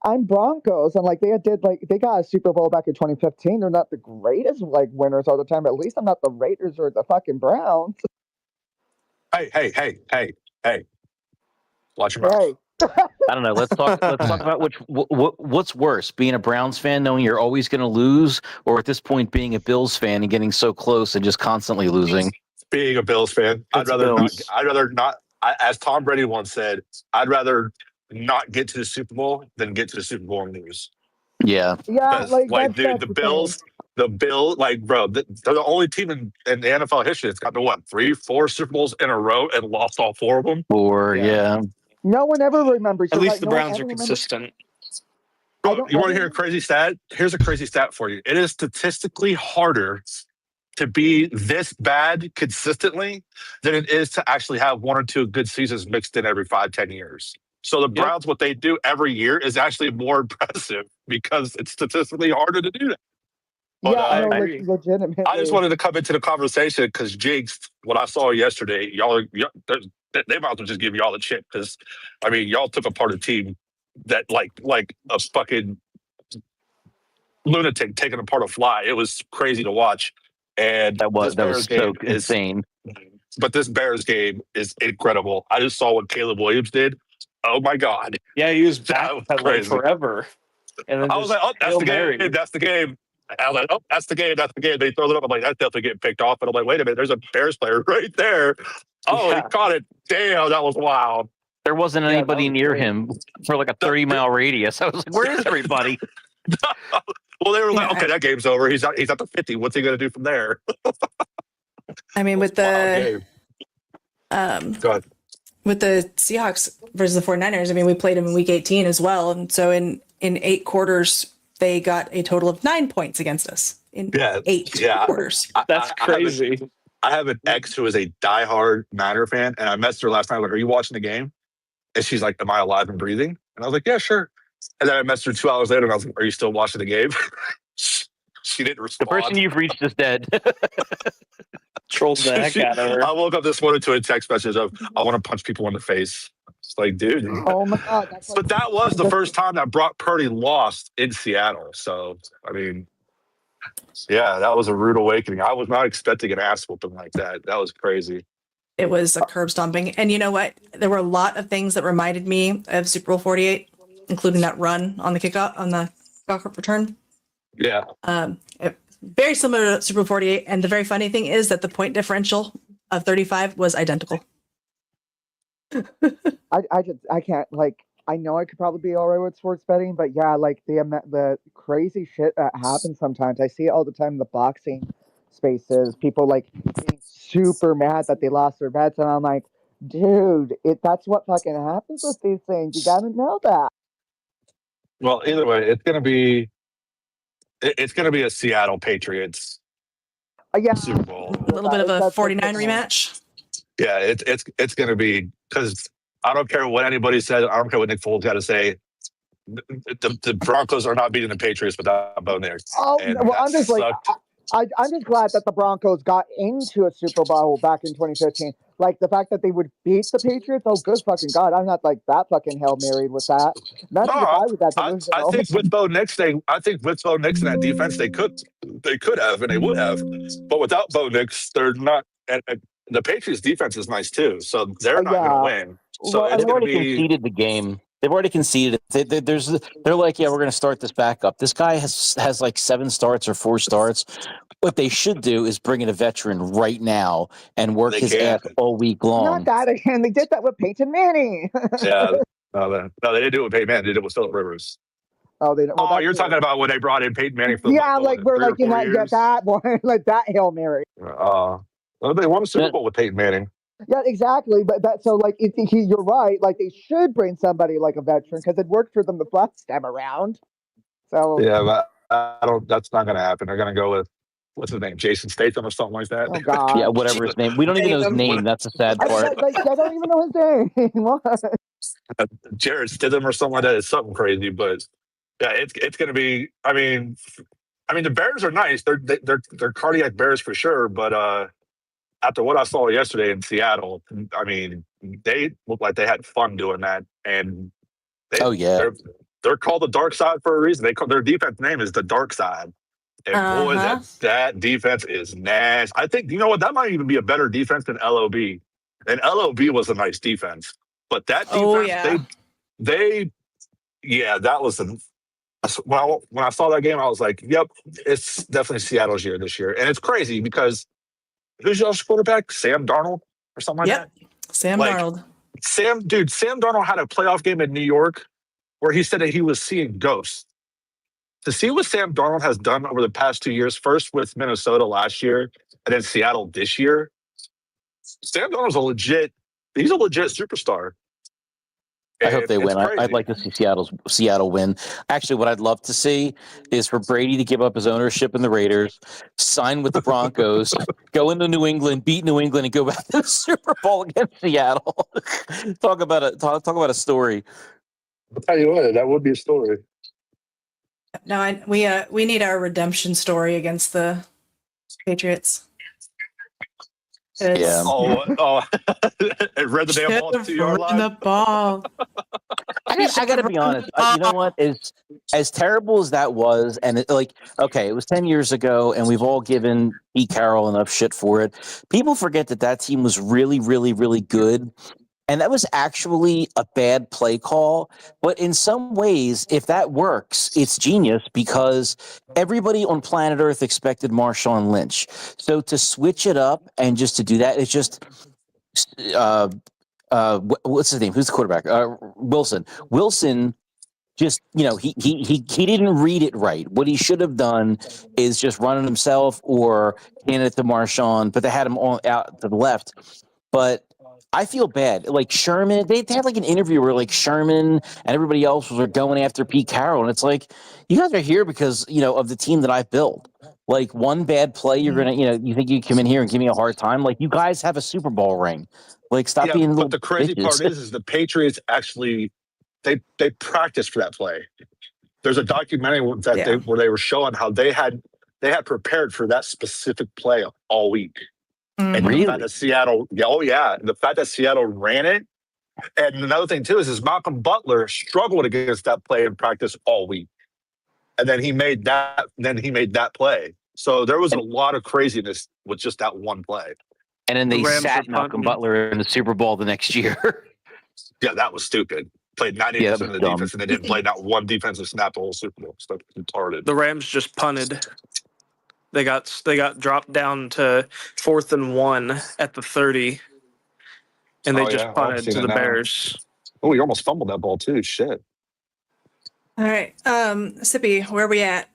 I'm Broncos, and like they got a Super Bowl back in 2015. They're not the greatest like winners all the time. But at least I'm not the Raiders or the fucking Browns. Hey. Watch your mouth. Hey. I don't know. Let's talk about what's worse, being a Browns fan knowing you're always going to lose, or at this point being a Bills fan and getting so close and just constantly losing. Being a Bills fan, I'd rather not. As Tom Brady once said, I'd rather not get to the Super Bowl than get to the Super Bowl and lose. Yeah. Yeah, like dude, the Bills, like, bro, they're the only team in the NFL history that's got to what 3-4 Super Bowls in a row and lost all 4 of them. Yeah. No one ever remembers. At least the Browns are consistent. Bro, you want to hear a crazy stat? Here's a crazy stat for you. It is statistically harder to be this bad consistently than it is to actually have 1 or 2 good seasons mixed in every 5-10 years. So the Browns, what they do every year is actually more impressive because it's statistically harder to do that. But, legitimately. I just wanted to come into the conversation because Jinx, what I saw yesterday, they might as well just give y'all a chip because, I mean, y'all took apart a team that like a fucking lunatic taking apart a fly. It was crazy to watch. And that was so insane. But this Bears game is incredible. I just saw what Caleb Williams did. Oh my God! Yeah, he was backpedaling forever. And then I was like, "Oh, that's the game. That's the game." I was like, "Oh, that's the game. That's the game." They throw it up. I'm like, "That's definitely getting picked off." And I'm like, "Wait a minute, there's a Bears player right there." Oh, he caught it. Damn, that was wild. There wasn't anybody near him for like a 30-mile radius. I was like, "Where is everybody?" Well, they were like, "Okay, that game's over. He's at the 50. What's he going to do from there?" I mean, with the Go ahead. With the Seahawks versus the 49ers, I mean, we played them in week 18 as well. And so in 8 quarters, they got a total of 9 points against us in 8 quarters. That's crazy. I have an ex who is a diehard Niner fan, and I messaged her last night. Like, are you watching the game? And she's like, am I alive and breathing? And I was like, yeah, sure. And then I messaged her 2 hours later, and I was like, are you still watching the game? She didn't respond. The person you've reached is dead. Trolled the heck out of her. I woke up this morning to a text message of, I want to punch people in the face. It's like, dude. Oh my God. But that was the first time that Brock Purdy lost in Seattle. So, I mean, yeah, that was a rude awakening. I was not expecting an ass whooping like that. That was crazy. It was a curb stomping. And you know what? There were a lot of things that reminded me of Super Bowl 48, including that run on the kickoff, on the kickoff return. Yeah. Very similar to Super Bowl 48. And the very funny thing is that the point differential of 35 was identical. I can't, like, I know I could probably be all right with sports betting, but yeah, like the crazy shit that happens sometimes. I see it all the time in the boxing spaces. People like getting super mad that they lost their bets, and I'm like, dude, that's what fucking happens with these things. You gotta know that. Well, either way, it's gonna be a Seattle Patriots Yeah, Super Bowl. A little bit of a That's 49 what- rematch. Yeah, it's gonna be, because I don't care what anybody says. I don't care what Nick Foles got to say. The Broncos are not beating the Patriots without Bo Nix. Oh, And well, that I'm just like, sucked. I'm just glad that the Broncos got into a Super Bowl back in 2015. Like the fact that they would beat the Patriots. Oh, good fucking God! I'm not like that fucking Hail Married with that. Nothing to buy with that I think with Bo Nix, and that defense, they could have, and they would have. But without Bo Nix, they're not. And the Patriots defense is nice too, so they're not going to win. So it's They've going to already be. conceded the game. They've already conceded. They're like, yeah, we're going to start this back up. This guy has like 7 starts or 4 starts. What they should do is bring in a veteran right now and work his ass all week long. Not that again. They did that with Peyton Manning. Yeah, no, they didn't do it with Peyton Manning. They did it with Philip Rivers. Oh, they. Well, you're talking about when they brought in Peyton Manning for we're 3 or like 4 years? that one, like that Hail Mary. Well, they won a Super Bowl with Peyton Manning. Yeah, exactly. But that so like you're right. Like they should bring somebody like a veteran because it worked for them the last time around. So yeah, but I don't. That's not going to happen. They're going to go with what's his name, Jason Statham or something like that. Oh God. Yeah, whatever his name. We don't even know his name. That's the sad part. I don't even know his name. What? Jared Stidham or something like that. It's something crazy, but yeah, it's going to be. I mean, the Bears are nice. They're cardiac Bears for sure. But after what I saw yesterday in Seattle, I mean, they look like they had fun doing that. And they're called the Dark Side for a reason. Their defense name is the Dark Side. And boy, that defense is nasty. I think, you know what, that might even be a better defense than LOB. And LOB was a nice defense. But that defense, that was when I saw that game, I was like, yep, it's definitely Seattle's year this year. And it's crazy because who's y'all's quarterback? Sam Darnold or something like that? Sam Darnold. Sam Darnold had a playoff game in New York where he said that he was seeing ghosts. To see what Sam Darnold has done over the past 2 years, first with Minnesota last year and then Seattle this year, Sam Darnold's he's a legit superstar. I hope they win. I'd like to see Seattle win. Actually, what I'd love to see is for Brady to give up his ownership in the Raiders, sign with the Broncos, go into New England, beat New England, and go back to the Super Bowl against Seattle. Talk about a story. I'll tell you what, that would be a story. No, we need our redemption story against the Patriots. Yeah. It read the damn ball 2-yard line. The ball. I gotta be honest. You know what? As terrible as that was, and it was 10 years ago, and we've all given Pete Carroll enough shit for it. People forget that team was really, really, really good. And that was actually a bad play call. But in some ways, if that works, it's genius because everybody on planet Earth expected Marshawn Lynch. So to switch it up and just to do that, it's just what's his name? Who's the quarterback? Wilson. Wilson just, he didn't read it right. What he should have done is just run it himself or hand it to Marshawn, but they had him all out to the left. But I feel bad. Like Sherman, they had like an interview where like Sherman and everybody else was going after Pete Carroll. And it's like, you guys are here because, of the team that I've built. Like one bad play, you're going to, you think you come in here and give me a hard time. Like you guys have a Super Bowl ring. Like stop being little But the crazy bitches. part is the Patriots actually, they practiced for that play. There's a documentary where they were showing how they had prepared for that specific play all week. And the fact that Seattle, the fact that Seattle ran it. And another thing too is Malcolm Butler struggled against that play in practice all week, and then he made that. Play. So there was a lot of craziness with just that one play. And then they sat Malcolm Butler in the Super Bowl the next year. Yeah, that was stupid. Played 90% of the defense, and they didn't play not one defensive snap the whole Super Bowl. So retarded. The Rams just punted. They got dropped down to 4th and 1 at the 30, and they just punted to the Bears. Oh, you almost fumbled that ball too. Shit. All right, Sippy, where are we at?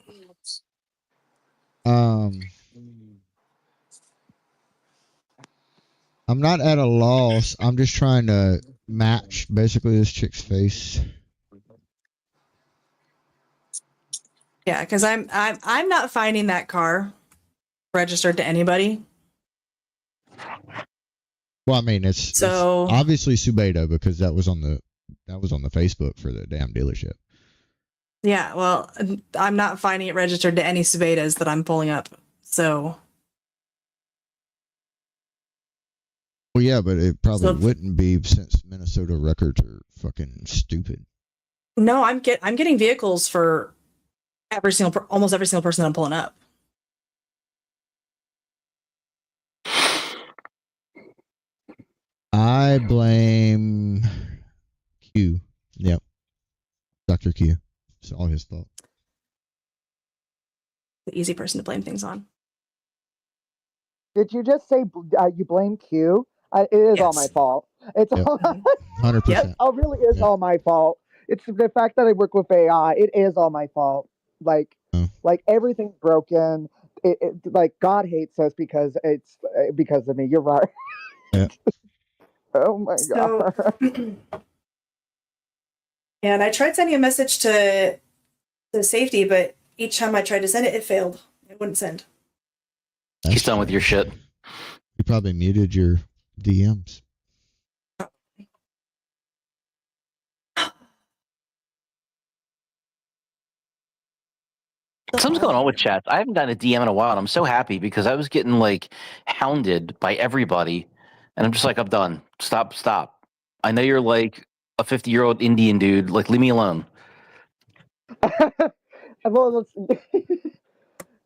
I'm not at a loss. I'm just trying to match basically this chick's face. Yeah, because I'm not finding that car registered to anybody. Well, I mean, it's obviously Subeda because that was on the Facebook for the damn dealership. Yeah, well, I'm not finding it registered to any Subedas that I'm pulling up. So. Well, yeah, but it probably wouldn't be since Minnesota records are fucking stupid. No, I'm getting vehicles for almost every single person that I'm pulling up. I blame Q. Yep. Dr. Q. It's all his fault. The easy person to blame things on. Did you just say you blame Q? It is all my fault. It's all 100%. It really is all my fault. It's the fact that I work with AI. It is all my fault. Like everything's broken. Like God hates us because it's because of me. You're right. Yeah. Oh my God. And I tried sending a message to safety, but each time I tried to send it, it failed. It wouldn't send. He's done with your shit. You probably muted your DMs. Something's going on with chats. I haven't gotten a DM in a while, and I'm so happy because I was getting like hounded by everybody, and I'm just like, I'm done. Stop. I know you're like a 50-year-old Indian dude. Like, leave me alone. Well,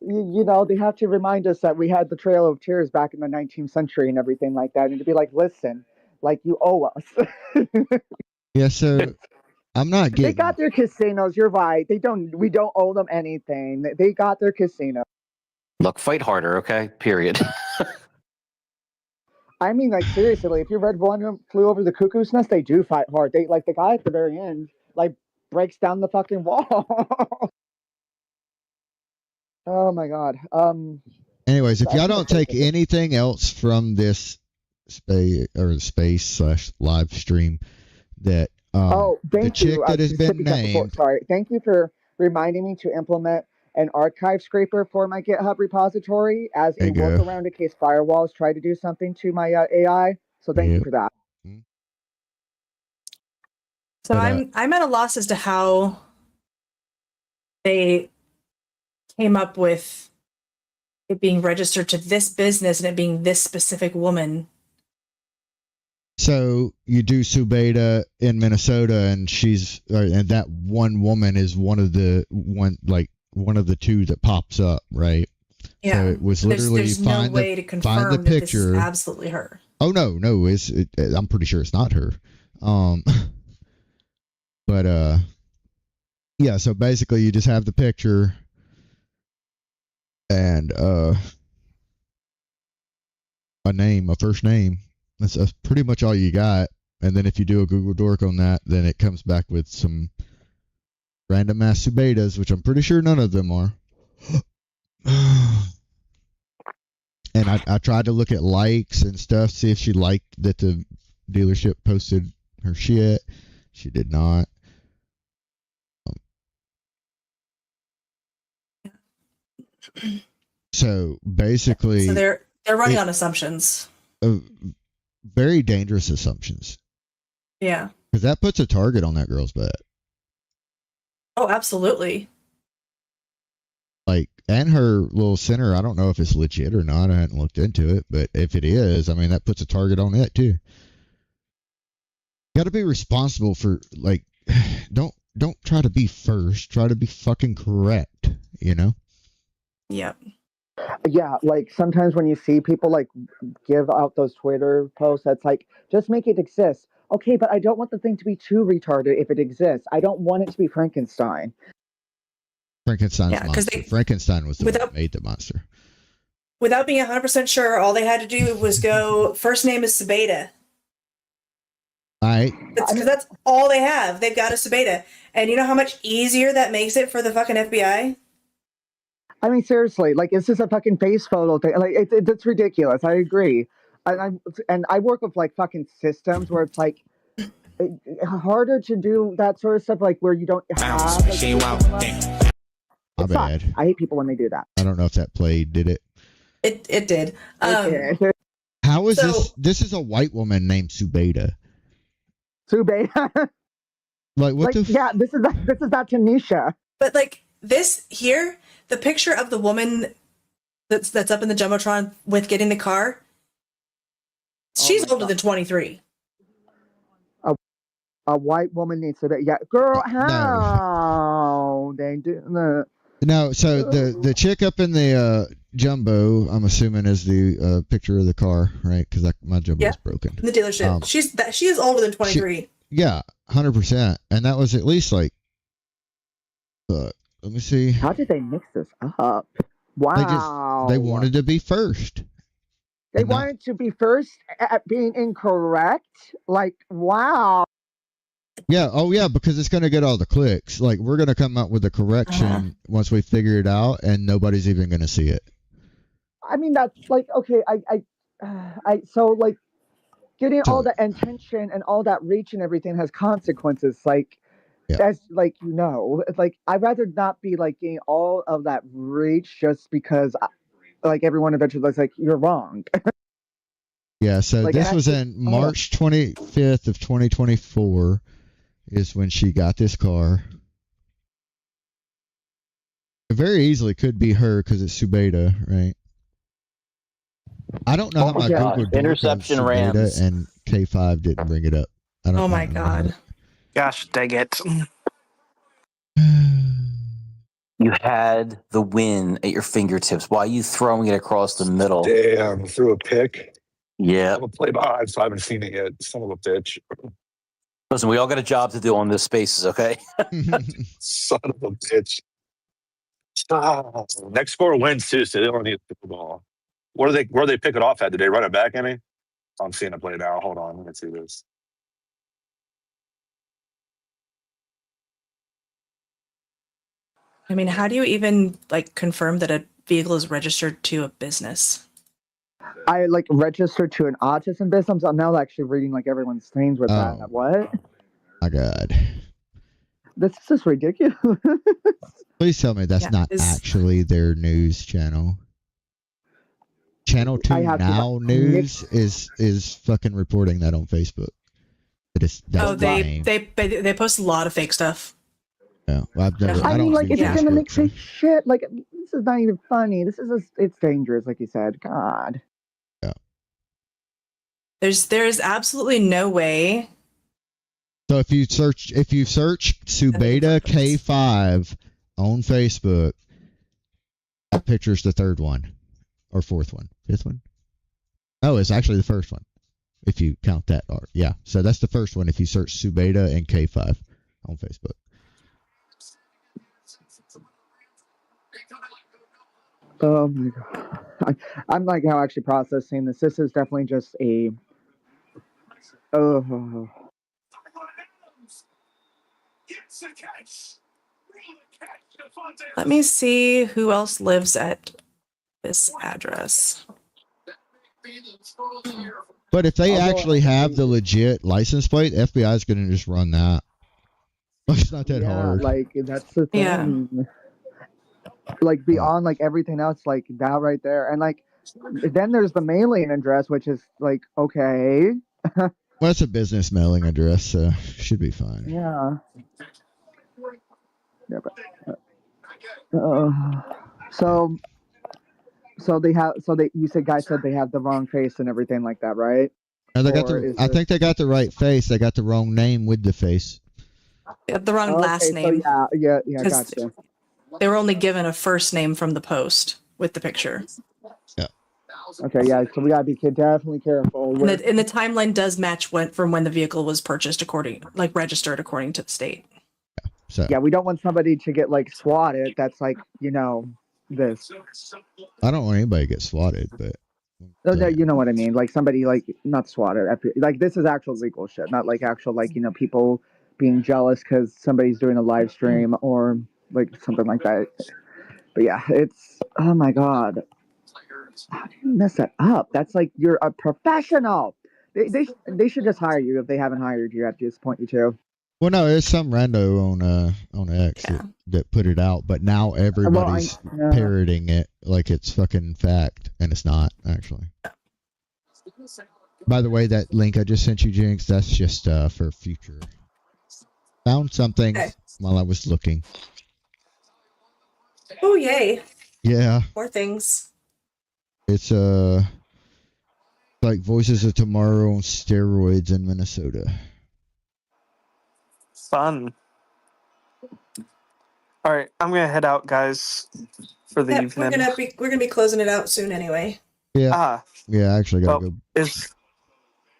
you know, they have to remind us that we had the Trail of Tears back in the 19th century and everything like that, and to be like, listen, like you owe us. Yeah, so I'm not getting. They got their casinos. You're right. We don't owe them anything. They got their casino. Look, fight harder, okay? Period. I mean, like seriously, if you read One Flew Over the Cuckoo's Nest, they do fight hard. They like the guy at the very end, like breaks down the fucking wall. Oh my God. Anyways, if y'all don't take anything else from this space/live stream, that the chick that has been named. Sorry, thank you for reminding me to implement an archive scraper for my GitHub repository as a workaround in case firewalls try to do something to my AI. So thank you for that. So I'm at a loss as to how they came up with it being registered to this business and it being this specific woman. So you do Subeda in Minnesota, and and that one woman is one of the two that pops up, right? Yeah. So it was literally there's no way to confirm the that this picture. is absolutely her. Oh no, I'm pretty sure it's not her. But yeah. So basically, you just have the picture, and a first name. That's pretty much all you got. And then if you do a Google Dork on that, then it comes back with some random ass Subedas, which I'm pretty sure none of them are. And I tried to look at likes and stuff, see if she liked that the dealership posted her shit. She did not. So basically, so they're running on assumptions. Very dangerous assumptions. Yeah. Because that puts a target on that girl's butt. Oh, absolutely. Like, and her little center, I don't know if it's legit or not. I hadn't looked into it, but if it is, I mean, that puts a target on it too. You got to be responsible for, like, don't try to be first. Try to be fucking correct, you know? Yep. Yeah, like sometimes when you see people like give out those Twitter posts, that's like, just make it exist. Okay, but I don't want the thing to be too retarded if it exists. I don't want it to be Frankenstein. Frankenstein's monster. Frankenstein was the one that made the monster. Without being 100% sure, all they had to do was go, first name is Subeda. Because that's all they have. They've got a Subeda. And you know how much easier that makes it for the fucking FBI? I mean, seriously, like, it's just a fucking face photo thing. Like, it's ridiculous. I agree. and I work with like fucking systems where it's like harder to do that sort of stuff, like where you don't have. My bad. I hate people when they do that. I don't know if that played. Did it? It did. How is this? This is a white woman named Subeda. Subeda. Like what like, the? Yeah, this is that Tanisha. But like this here, the picture of the woman that's up in the jumbotron with getting the car. She's older than 23. A white woman needs to be. Yeah, girl, how they do that? No, so the chick up in the jumbo, I'm assuming, is the picture of the car, right? Because my jumbo is broken. In the dealership. She is older than 23. Yeah, 100%. And that was at least like. Let me see. How did they mix this up? Wow. They wanted to be first. They wanted to be first at being incorrect. Like, wow. Yeah. Oh, yeah. Because it's going to get all the clicks. Like, we're going to come up with a correction once we figure it out, and nobody's even going to see it. I mean, that's like, okay. So like, getting all the attention and all that reach and everything has consequences. Like, that's like, like I'd rather not be like getting all of that reach just because, like, everyone eventually looks like you're wrong. Yeah. So like, this was in March 25th of 2024. Is when she got this car. It very easily could be her because it's Subeda, right? I don't know how my Google interception Rams and K5 didn't bring it up. I don't. Oh my god! Gosh, dang it! You had the win at your fingertips. Why are you throwing it across the middle? Damn, threw a pick. Yeah. I'm a play behind, so I haven't seen it yet. Son of a bitch. Listen, we all got a job to do on this Spaces, okay? Son of a bitch. Next score wins too, so they don't need the ball. Where do they pick it off at? Did they run it back any? I'm seeing it play now. Hold on, let me see this. I mean, how do you even like confirm that a vehicle is registered to a business? I like registered to an autism business. I'm now actually reading like everyone's names with that. What? My God. This is just ridiculous. Please tell me that's not actually their news channel. Channel 2 Now News is fucking reporting that on Facebook. They post a lot of fake stuff. Yeah, I mean, like, if you're gonna make fake shit, like, this is not even funny. This is it's dangerous, like you said. God. Yeah. There's absolutely no way. So if you search Subeda K5 on Facebook, that picture's the third one or fourth one, fifth one. Oh, it's actually the first one if you count that art. Yeah, so that's the first one if you search Subeda and K5 on Facebook. Oh my god. I'm like now actually processing this. This is definitely just a. Oh. Let me see who else lives at this address. But if they actually have the legit license plate, FBI is going to just run that. It's not that hard. Like, that's the thing. Yeah. Like, beyond like everything else, like that right there, and like then there's the mailing address, which is like, okay. Well, it's a business mailing address, so should be fine. Yeah. Yeah, but, you said guys said they have the wrong face and everything like that, right? No, I think they got the right face. They got the wrong name with the face. They got the wrong last name. Yeah, gotcha. They were only given a first name from the post with the picture. Yeah. Okay, yeah, so we gotta be definitely careful. And the timeline does match from when the vehicle was purchased registered according to the state. Yeah. So yeah, we don't want somebody to get like swatted. That's like, this. I don't want anybody to get swatted, but. No, you know what I mean. Like somebody like not swatted. Like this is actual legal shit, not like actual like people being jealous because somebody's doing a live stream or like something like that. But yeah, it's oh my god. How do you mess that up? That's like you're a professional. They should just hire you if they haven't hired you at this point. You two. Well, no, there's some rando on X that put it out, but now everybody's parroting it like it's fucking fact, and it's not actually. By the way, that link I just sent you, Jinx, that's just for future. Found something while I was looking. Oh, yay. Yeah. More things. It's like Voices of Tomorrow on steroids in Minnesota. Fun. All right, I'm gonna head out, guys, for the evening. We're gonna be closing it out soon anyway. Yeah. Yeah, I actually gotta go. It's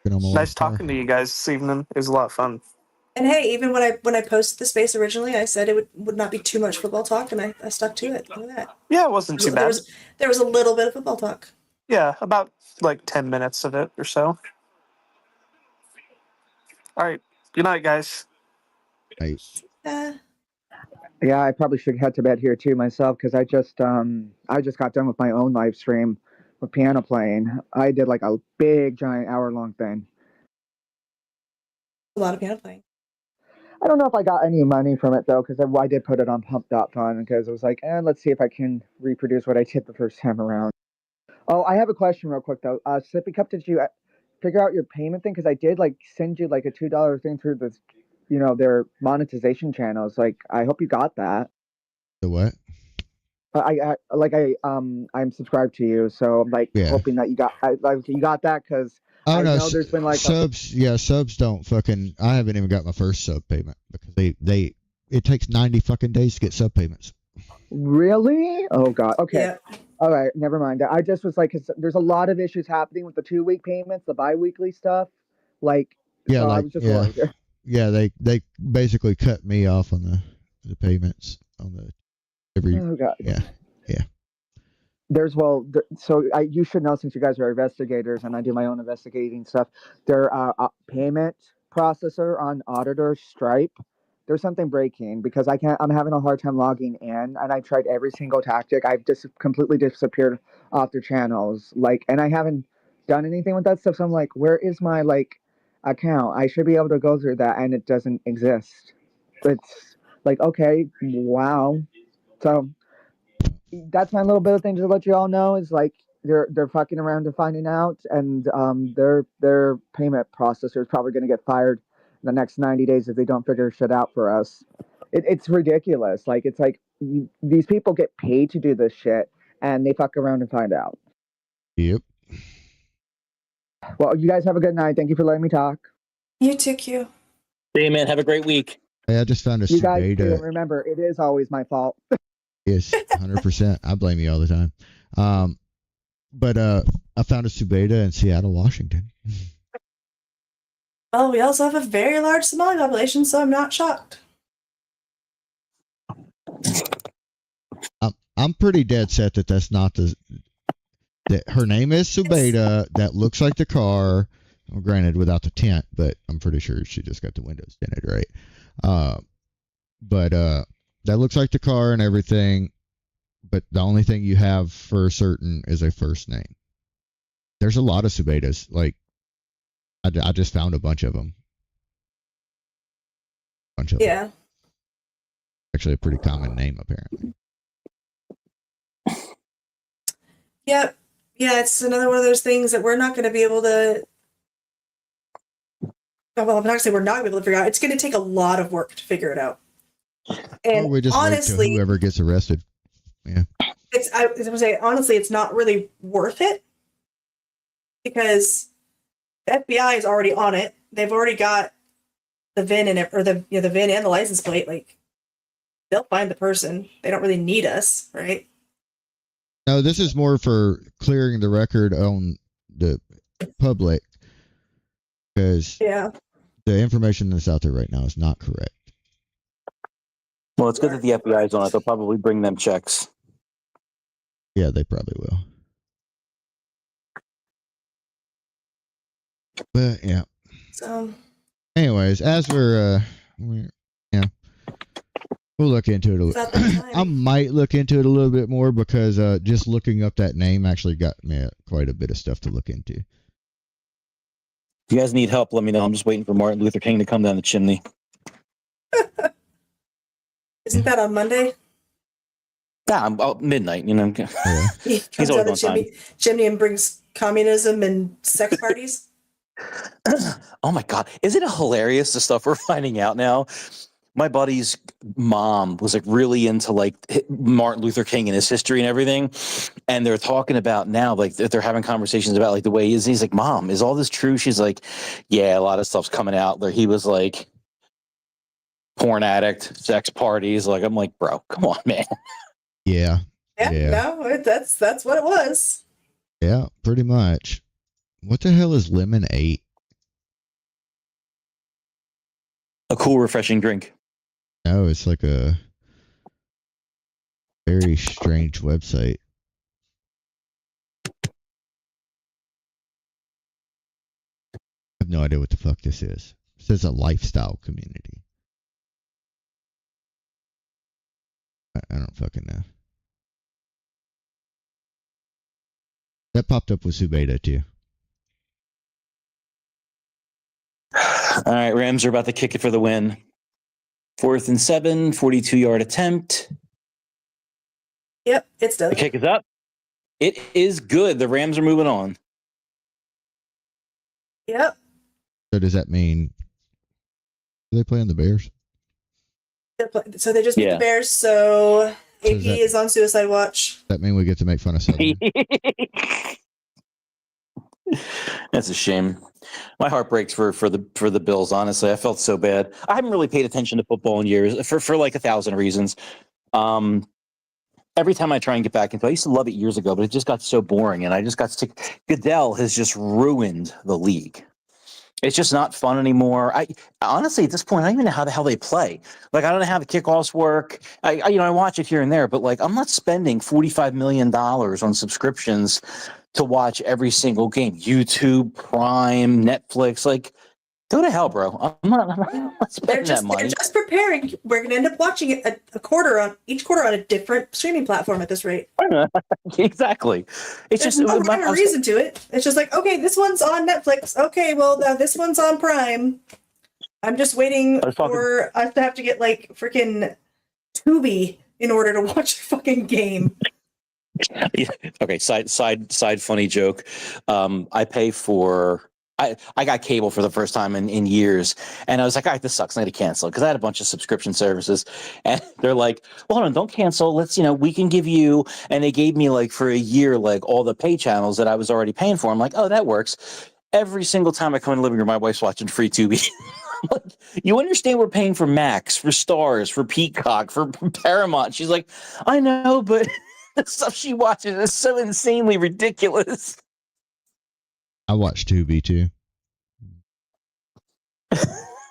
get on my nice talking to you guys this evening. It was a lot of fun. And hey, even when I posted the space originally, I said it would not be too much football talk, and I stuck to it. Look at that. Yeah, it wasn't too bad. There was a little bit of football talk. Yeah, about like 10 minutes of it or so. All right. Good night, guys. Yeah, I probably should head to bed here too myself because I just got done with my own live stream with piano playing. I did like a big giant hour-long thing. A lot of piano playing. I don't know if I got any money from it though, because I did put it on Pump.fun because it was like, let's see if I can reproduce what I did the first time around. Oh, I have a question real quick though. Sippy Cup, did you figure out your payment thing? Because I did like send you like a $2 thing through this, their monetization channels. Like, I hope you got that. The what? I'm subscribed to you, so I'm like hoping that you got that because I know there's been like subs. Subs don't fucking. I haven't even got my first sub payment because it takes 90 fucking days to get sub payments. Really? Oh god. Okay. Yeah. All right. Never mind. I just was like, 'cause there's a lot of issues happening with the 2-week payments, the bi-weekly stuff. Like, yeah, so like I was just worried. Yeah, they basically cut me off on the payments on the every. Oh god. Yeah. There's you should know since you guys are investigators and I do my own investigating stuff. Their payment processor on Auditor Stripe, there's something breaking because I'm having a hard time logging in and I tried every single tactic. I've just completely disappeared off their channels. And I haven't done anything with that stuff. So I'm like, where is my account? I should be able to go through that and it doesn't exist. It's like, okay, wow. So that's my little bit of thing to let you all know is like they're fucking around to finding out, and their payment processor is probably going to get fired in the next 90 days if they don't figure shit out for us. It's ridiculous. It's like these people get paid to do this shit, and they fuck around and find out. Yep. Well, you guys have a good night. Thank you for letting me talk. You too, Q. Hey, man, have a great week. Hey, I just found a You guys Subeda. remember, it is always my fault. Yes, 100%. I blame you all the time. But I found a Subeda in Seattle, Washington. Well, we also have a very large Somali population, so I'm not shocked. I'm pretty dead set that that's not that her name is Subeda. That looks like the car. Well, granted, without the tent, but I'm pretty sure she just got the windows tinted, right? But that looks like the car and everything, but the only thing you have for certain is a first name. There's a lot of Subedas. I just found a bunch of them. Yeah. Actually, a pretty common name, apparently. Yep. Yeah, it's another one of those things that we're not going to be able to. Well, I'm not going to say we're not going to be able to figure out. It's going to take a lot of work to figure it out. And or we just honestly, wait till whoever gets arrested. Yeah. I was going to say, honestly, it's not really worth it because the FBI is already on it. They've already got the VIN in it, or the VIN and the license plate. They'll find the person. They don't really need us, right? No, this is more for clearing the record on the public because the information that's out there right now is not correct. Well, it's good that the FBI is on it. They'll probably bring them checks. Yeah, they probably will. But yeah. So, anyways, as we're We'll look into it a It's not little. that I timing. might look into it a little bit more because just looking up that name actually got me quite a bit of stuff to look into. If you guys need help, let me know. I'm just waiting for Martin Luther King to come down the chimney. Isn't that on Monday? Yeah, I'm about midnight. You know, Yeah. He comes always down the on time. chimney and brings communism and sex parties. Oh my God. Isn't it hilarious the stuff we're finding out now? My buddy's mom was like really into like Martin Luther King and his history and everything. And they're talking about now, like they're having conversations about like the way he is. He's like, Mom, is all this true? She's like, yeah, a lot of stuff's coming out. Like he was like porn addict, sex parties. Like, I'm like, bro, come on, man. Yeah. No, that's what it was. Yeah, pretty much. What the hell is Lemon 8? A cool, refreshing drink. No, it's like a very strange website. I have no idea what the fuck this is. It says a lifestyle community. I don't fucking know. That popped up with Subeda too. All right, Rams are about to kick it for the win. 4th and 7, 42-yard attempt. Yep, it's done. The kick is up. It is good. The Rams are moving on. Yep. So does that mean they play on the Bears? So they just beat Yeah. the Bears. So AP that- is on suicide watch. Does that mean we get to make fun of Southern? That's a shame. My heart breaks for the Bills. Honestly, I felt so bad. I haven't really paid attention to football in years for like 1,000 reasons. Every time I try and get back into it, I used to love it years ago, but it just got so boring, and I just got sick. Goodell has just ruined the league. It's just not fun anymore. I honestly, at this point, I don't even know how the hell they play. Like, I don't know how the kickoffs work. I watch it here and there, but like, I'm not spending $45 million on subscriptions to watch every single game. YouTube, Prime, Netflix, like, go to hell, bro. I'm not spending that money. They're just preparing. We're going to end up watching it each quarter on a different streaming platform at this rate. Exactly. It's There's just no rhyme or reason to it. It's just like, okay, this one's on Netflix. Okay, well, now this one's on Prime. I'm just waiting for us to have to get like freaking Tubi in order to watch a fucking game. Okay, side funny joke. I pay for I got cable for the first time in years, and I was like, all right, this sucks. I got to cancel because I had a bunch of subscription services, and they're like, well, hold on, don't cancel. Let's, we can give you, and they gave me like for a year, like all the pay channels that I was already paying for. I'm like, oh, that works. Every single time I come in the living room, my wife's watching free Tubi. Like, you understand we're paying for Max, for Stars, for Peacock, for Paramount. She's like, I know, but the stuff she watches is so insanely ridiculous. I watch Tubi too.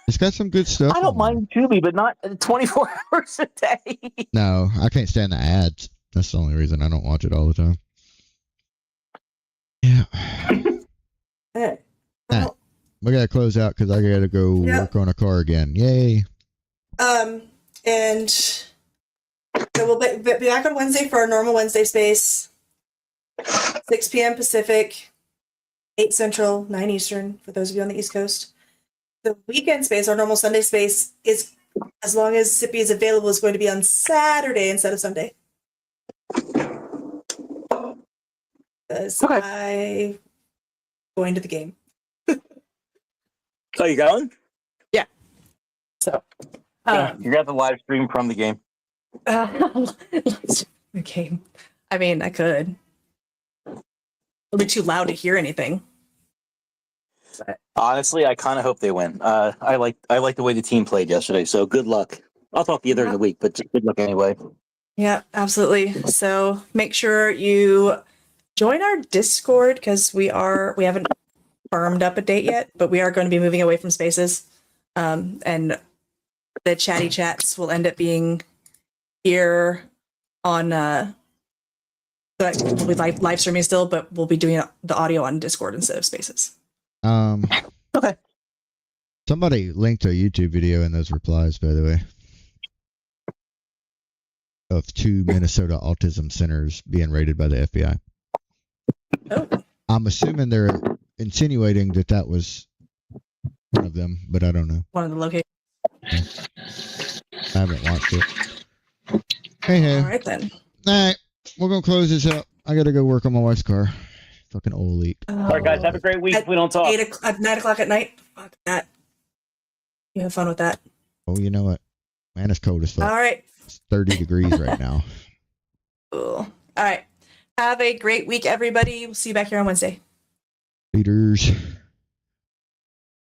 It's got some good stuff. I don't mind Tubi, but not 24 hours a day. No, I can't stand the ads. That's the only reason I don't watch it all the time. Yeah. Well, We gotta close out because I gotta go work on a car again. Yay! And so we'll be back on Wednesday for our normal Wednesday space. 6 p.m. Pacific, 8 Central, 9 Eastern, for those of you on the East Coast. The weekend space, our normal Sunday space, is, as long as Sippy is available, is going to be on Saturday instead of Sunday. Because I'm going to the game. So you going? Yeah. So. You got the live stream from the game. The game. I mean, I could. It'll be too loud to hear anything. Honestly, I kind of hope they win. I like the way the team played yesterday. So good luck. I'll talk to you during the week, but good luck anyway. Yeah, absolutely. So make sure you join our Discord because we haven't firmed up a date yet, but we are going to be moving away from spaces. And the chatty chats will end up being here on but we'll be live streaming still, but we'll be doing the audio on Discord instead of spaces. Okay. Somebody linked a YouTube video in those replies, by the way. of 2 Minnesota autism centers being raided by the FBI. Oh. I'm assuming they're insinuating that was one of them, but I don't know. One of the locations. I haven't watched it. Hey. All right then. All right, we're gonna close this up. I gotta go work on my wife's car. Fucking oil leak. All right, guys, have a great week. If we don't talk. 9 o'clock at night. Fuck that. You have fun with that. Oh, you know what? Man, it's cold as fuck. All right. It's 30 degrees right now. Cool. All right. Have a great week, everybody. We'll see you back here on Wednesday. Leaders.